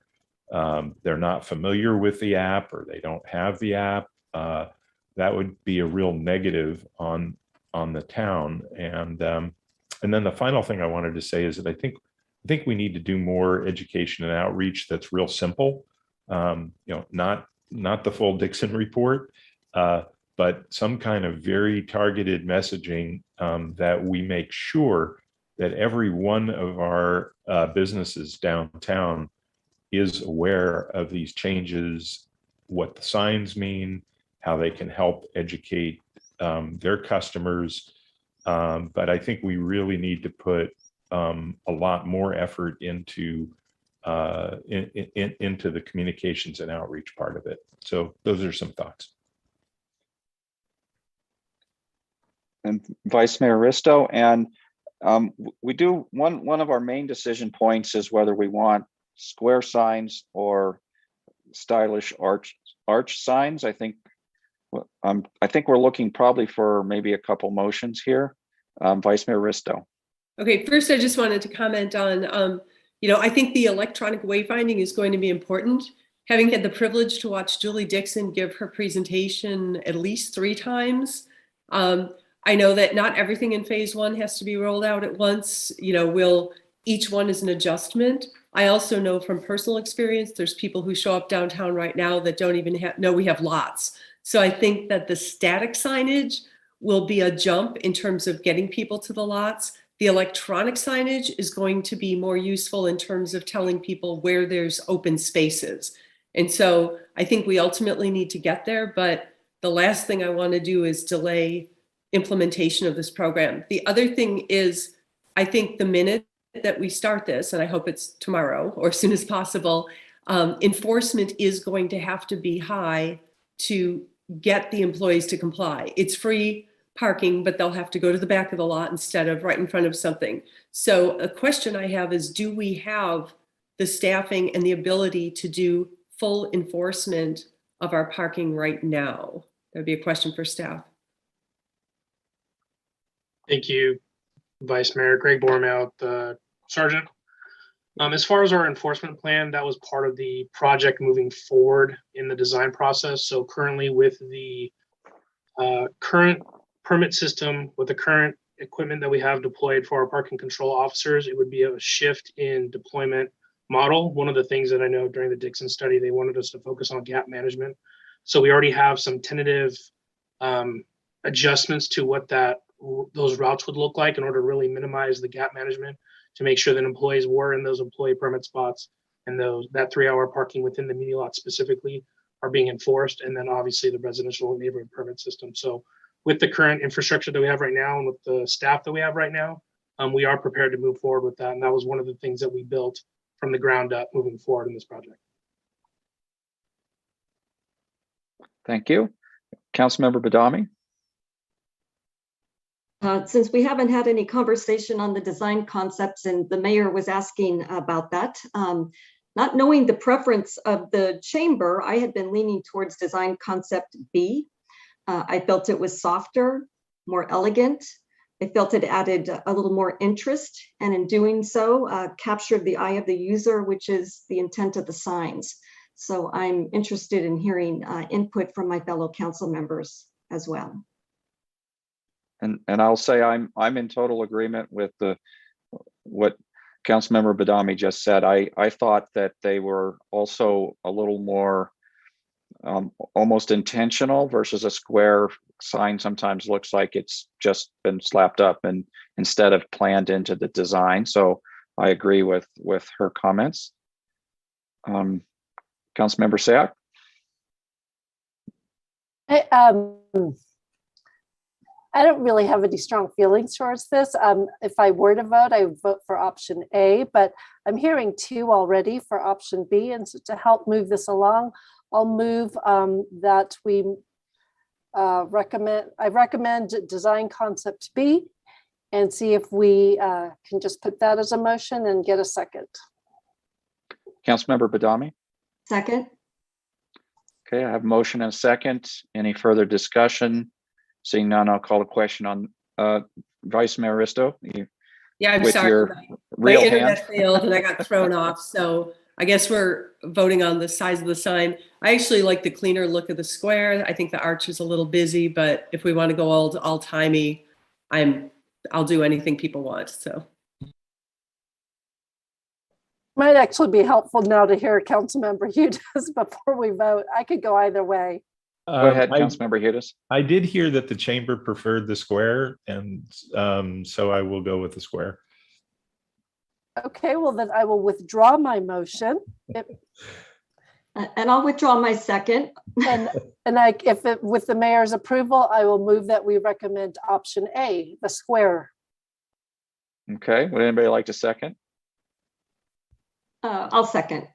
not familiar with the app or they don't have the app. That would be a real negative on the town. And then the final thing I wanted to say is that I think we need to do more education and outreach that's real simple. Not the full Dixon report, but some kind of very targeted messaging that we make sure that every one of our businesses downtown is aware of these changes, what the signs mean, how they can help educate their customers. But I think we really need to put a lot more effort into the communications and outreach part of it. So those are some thoughts. And Vice Mayor Risto, and we do one of our main decision points is whether we want square signs or stylish arch signs. I think we're looking probably for maybe a couple motions here. Vice Mayor Risto. Okay, first I just wanted to comment on, I think the electronic wayfinding is going to be important. Having had the privilege to watch Julie Dixon give her presentation at least 3 times, I know that not everything in phase one has to be rolled out at once. Each one is an adjustment. I also know from personal experience, there's people who show up downtown right now that don't even know we have lots. So I think that the static signage will be a jump in terms of getting people to the lots. The electronic signage is going to be more useful in terms of telling people where there's open spaces. And so I think we ultimately need to get there, but the last thing I want to do is delay implementation of this program. The other thing is, I think the minute that we start this, and I hope it's tomorrow or as soon as possible, enforcement is going to have to be high to get the employees to comply. It's free parking, but they'll have to go to the back of the lot instead of right in front of something. So a question I have is, do we have the staffing and the ability to do full enforcement of our parking right now? That'd be a question for staff. Thank you, Vice Mayor. Greg Bormelt, the Sergeant. As far as our enforcement plan, that was part of the project moving forward in the design process. So currently with the current permit system, with the current equipment that we have deployed for our parking control officers, it would be a shift in deployment model. One of the things that I know during the Dixon study, they wanted us to focus on gap management. So we already have some tentative adjustments to what those routes would look like in order to really minimize the gap management, to make sure that employees were in those employee permit spots and that 3-hour parking within the muni lot specifically are being enforced. And then obviously the residential neighborhood permit system. So with the current infrastructure that we have right now and with the staff that we have right now, we are prepared to move forward with that. And that was one of the things that we built from the ground up moving forward in this project. Thank you. Councilmember Badami. Since we haven't had any conversation on the design concepts and the mayor was asking about that, not knowing the preference of the chamber, I had been leaning towards design concept B. I felt it was softer, more elegant. I felt it added a little more interest, and in doing so, captured the eye of the user, which is the intent of the signs. So I'm interested in hearing input from my fellow council members as well. And I'll say I'm in total agreement with what Councilmember Badami just said. I thought that they were also a little more almost intentional versus a square sign sometimes looks like it's just been slapped up and instead of planned into the design. So I agree with her comments. Councilmember Sayak. I don't really have any strong feelings towards this. If I were to vote, I would vote for option A, but I'm hearing 2 already for option B. And so to help move this along, I'll move that we recommend design concept B and see if we can just put that as a motion and get a second. Councilmember Badami. Second. Okay, I have a motion and a second. Any further discussion? Seeing none, I'll call a question on Vice Mayor Risto. Yeah, I'm with sorry. your My real internet hand. failed and I got thrown off. So I guess we're voting on the size of the sign. I actually like the cleaner look of the square. I think the arch is a little busy, but if we want to go all timey, I'll do anything people want. So Might actually be helpful now to hear Councilmember Hughes before we vote. I could go either way. Go ahead, Councilmember Hudis. I did hear that the chamber preferred the square, and so I will go with the square. Okay, well then I will withdraw my motion. And I'll withdraw my second. And with the mayor's approval, I will move that we recommend option A, the square. Okay, would anybody like to second? I'll second.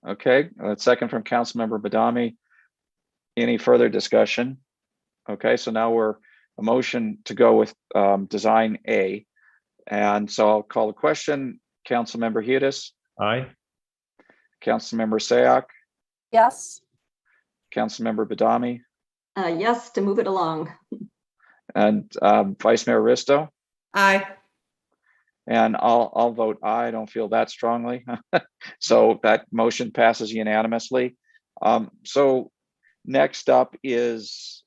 Okay, second from Councilmember Badami. Any further discussion? Okay, so now we're a motion to go with design A. And so I'll call the question. Councilmember Hudis. Aye. Councilmember Sayak. Yes. Councilmember Badami. Yes, to move it along. And Vice Mayor Risto. Aye. And I'll vote aye. I don't feel that strongly. So that motion passes unanimously. So next up is,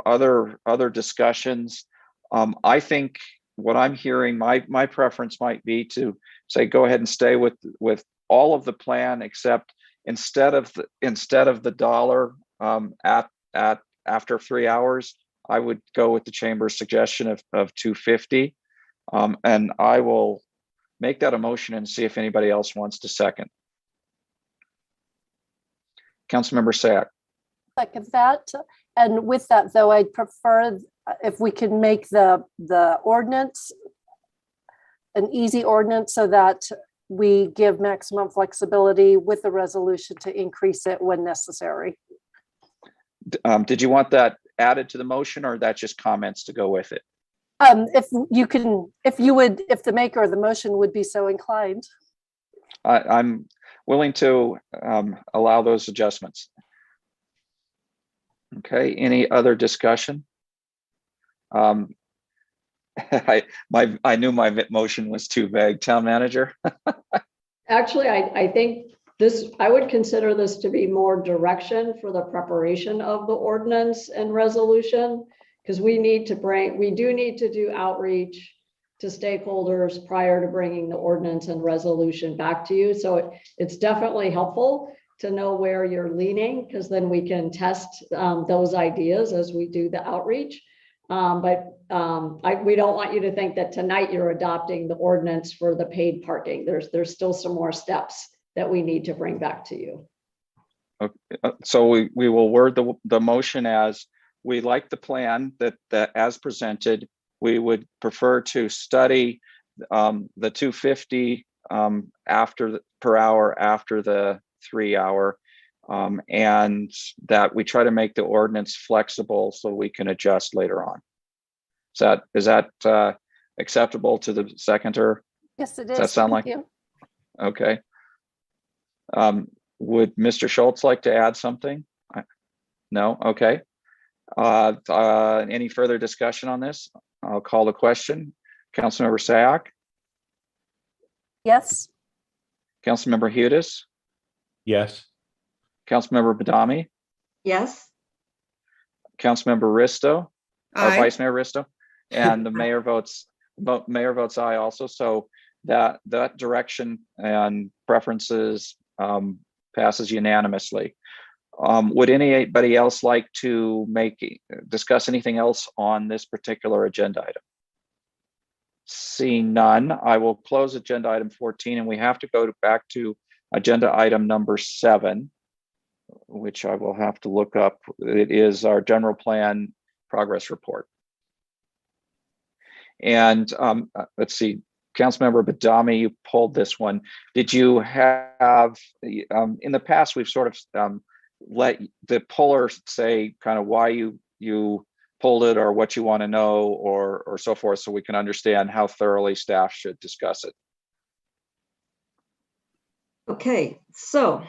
other discussions. I think what I'm hearing, my preference might be to say, go ahead and stay with all of the plan, except instead of the dollar at after 3 hours, I would go with the chamber's suggestion of $250. And I will make that a motion and see if anybody else wants to second. Councilmember Sayak. Second that. And with that, though, I'd prefer if we can make the ordinance an easy ordinance so that we give maximum flexibility with the resolution to increase it when necessary. Did you want that added to the motion, or that just comments to go with it? If the maker of the motion would be so inclined. I'm willing to allow those adjustments. Okay, any other discussion? I knew my motion was too vague. Town manager? Actually, I think I would consider this to be more direction for the preparation of the ordinance and resolution, because we do need to do outreach to stakeholders prior to bringing the ordinance and resolution back to you. So it's definitely helpful to know where you're leaning, because then we can test those ideas as we do the outreach. But we don't want you to think that tonight you're adopting the ordinance for the paid parking. There's still some more steps that we need to bring back to you. Okay. So we will word the motion as, we like the plan that as presented. We would prefer to study the 250 per hour after the 3 hour, and that we try to make the ordinance flexible so we can adjust later on. Is that acceptable to the seconder? Yes, it is. Does that sound like? Thank you. Okay. Would Mr. Schultz like to add something? No? Okay. Any further discussion on this? I'll call the question. Councilmember Sayak, Yes. Councilmember Hudes, Yes. Councilmember Badami, Yes. Councilmember Risto, or Aye. Vice Mayor Risto, and the mayor votes aye also. So that direction and preferences passes unanimously. Would anybody else like to discuss anything else on this particular agenda item? Seeing none, I will close agenda item 14, and we have to go back to agenda item number 7, which I will have to look up. It is our general plan progress report. And let's see, Councilmember Badami, you pulled this one. Did you have, in the past, we've sort of let the puller say kind of why you pulled it or what you want to know or so forth, so we can understand how thoroughly staff should discuss it. Okay, so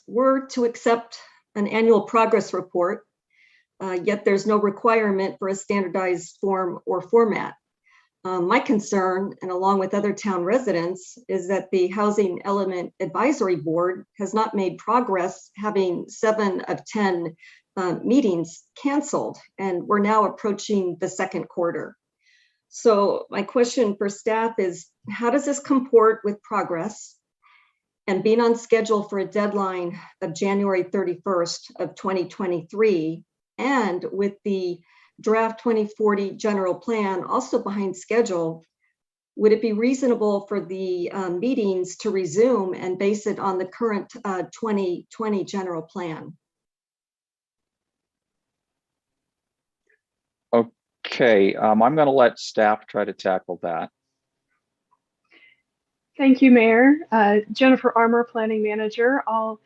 we're to accept an annual progress report, yet there's no requirement for a standardized form or format. My concern, and along with other town residents, is that the Housing Element Advisory Board has not made progress, having 7 of 10 meetings canceled, and we're now approaching the second quarter. So my question for staff is, how does this comport with progress and being on schedule for a deadline of January 31st of 2023, and with the draft 2040 general plan also behind schedule? Would it be reasonable for the meetings to resume and base it on the current 2020 general plan? Okay, I'm going to let staff try to tackle that. Thank you, Mayor. Jennifer Armour, Planning Manager. I'll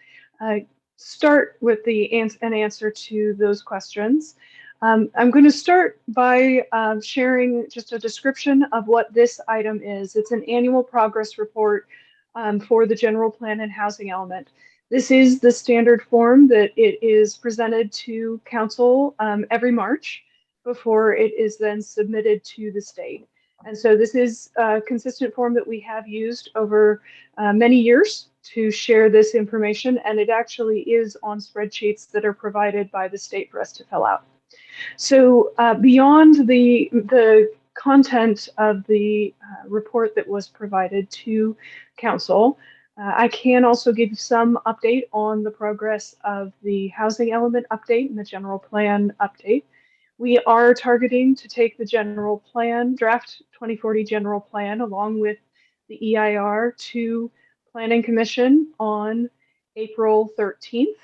start with an answer to those questions. I'm going to start by sharing just a description of what this item is. It's an annual progress report for the general plan and housing element. This is the standard form that it is presented to council every March before it is then submitted to the state. And so this is a consistent form that we have used over many years to share this information, and it actually is on spreadsheets that are provided by the state for us to fill out. So beyond the content of the report that was provided to council, I can also give some update on the progress of the housing element update and the general plan update. We are targeting to take the general plan, draft 2040 general plan, along with the EIR to Planning Commission on April 13th.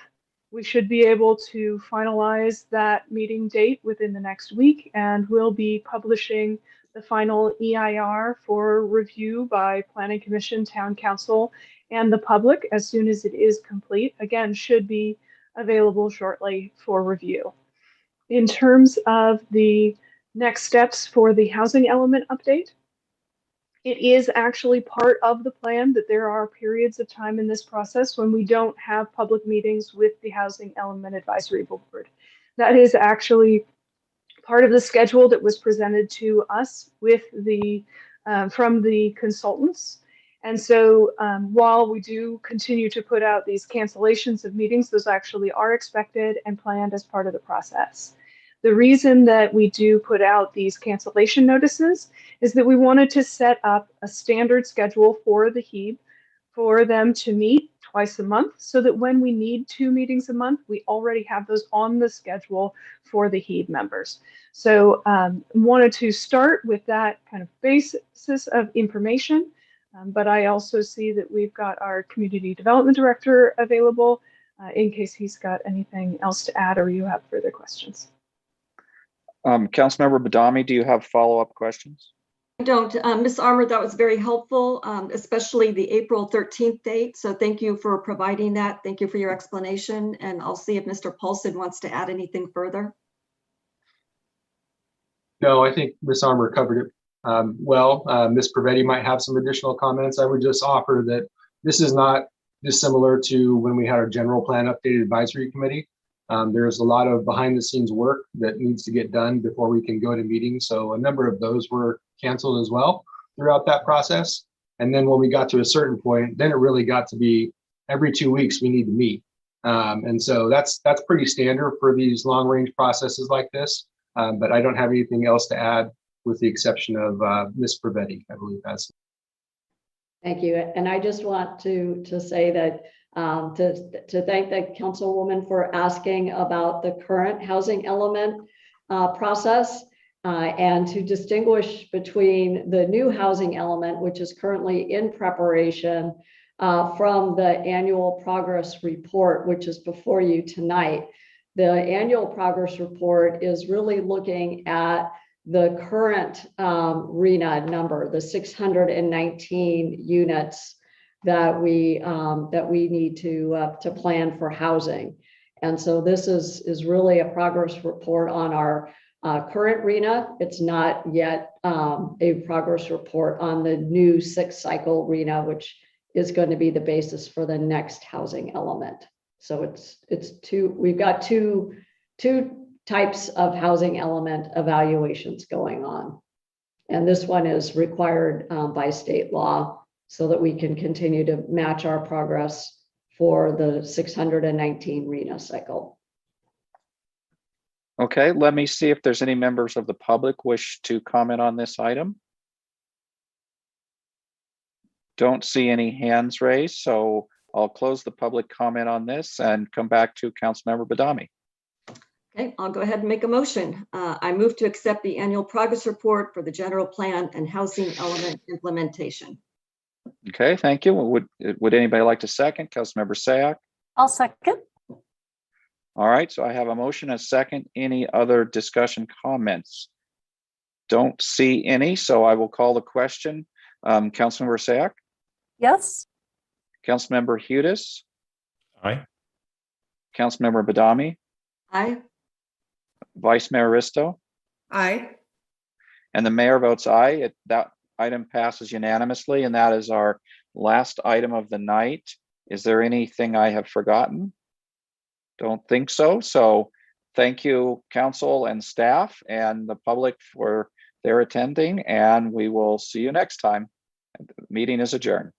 We should be able to finalize that meeting date within the next week, and we'll be publishing the final EIR for review by Planning Commission, Town Council, and the public as soon as it is complete. Again, should be available shortly for review. In terms of the next steps for the housing element update, it is actually part of the plan that there are periods of time in this process when we don't have public meetings with the Housing Element Advisory Board. That is actually part of the schedule that was presented to us with from the consultants. And so while we do continue to put out these cancellations of meetings, those actually are expected and planned as part of the process. The reason that we do put out these cancellation notices is that we wanted to set up a standard schedule for the HEB for them to meet twice a month, so that when we need 2 meetings a month, we already have those on the schedule for the HEB members. So wanted to start with that kind of basis of information, but I also see that we've got our Community Development Director available in case he's got anything else to add or you have further questions. Councilmember Badami, do you have follow-up questions? I don't. Ms. Armour, that was very helpful, especially the April 13th date. So thank you for providing that. Thank you for your explanation. And I'll see if Mr. Paulson wants to add anything further. No, I think Ms. Armour covered it well. Ms. Pravetti might have some additional comments. I would just offer that this is not dissimilar to when we had our general plan updated advisory committee. There's a lot of behind the scenes work that needs to get done before we can go to meetings. So a number of those were canceled as well throughout that process. And then when we got to a certain point, then it really got to be every 2 weeks we need to meet. And so that's pretty standard for these long range processes like this. But I don't have anything else to add with the exception of Ms. Pravetti, I believe that's. Thank you. And I just want to say that to thank the councilwoman for asking about the current housing element process and to distinguish between the new housing element, which is currently in preparation from the annual progress report, which is before you tonight. The annual progress report is really looking at the current RENA number, the 619 units that we need to plan for housing. And so this is really a progress report on our current RENA. It's not yet a progress report on the new 6th cycle RENA, which is going to be the basis for the next housing element. So we've got two types of housing element evaluations going on. And this one is required by state law so that we can continue to match our progress for the 619 RENA cycle. Okay, let me see if there's any members of the public wish to comment on this item. Don't see any hands raised, so I'll close the public comment on this and come back to Councilmember Badami. Okay, I'll go ahead and make a motion. I move to accept the annual progress report for the general plan and housing element implementation. Okay, thank you. Would anybody like to second? Councilmember Sayak? I'll second. All right, so I have a motion and a second. Any other discussion comments? Don't see any, so I will call the question. Councilmember Sayak? Yes. Councilmember Hudes? Aye. Councilmember Badami? Aye. Vice Mayor Risto? Aye. And the mayor votes aye. That item passes unanimously, and that is our last item of the night. Is there anything I have forgotten? Don't think so. So thank you, council and staff and the public for their attending, and we will see you next time. The meeting is adjourned.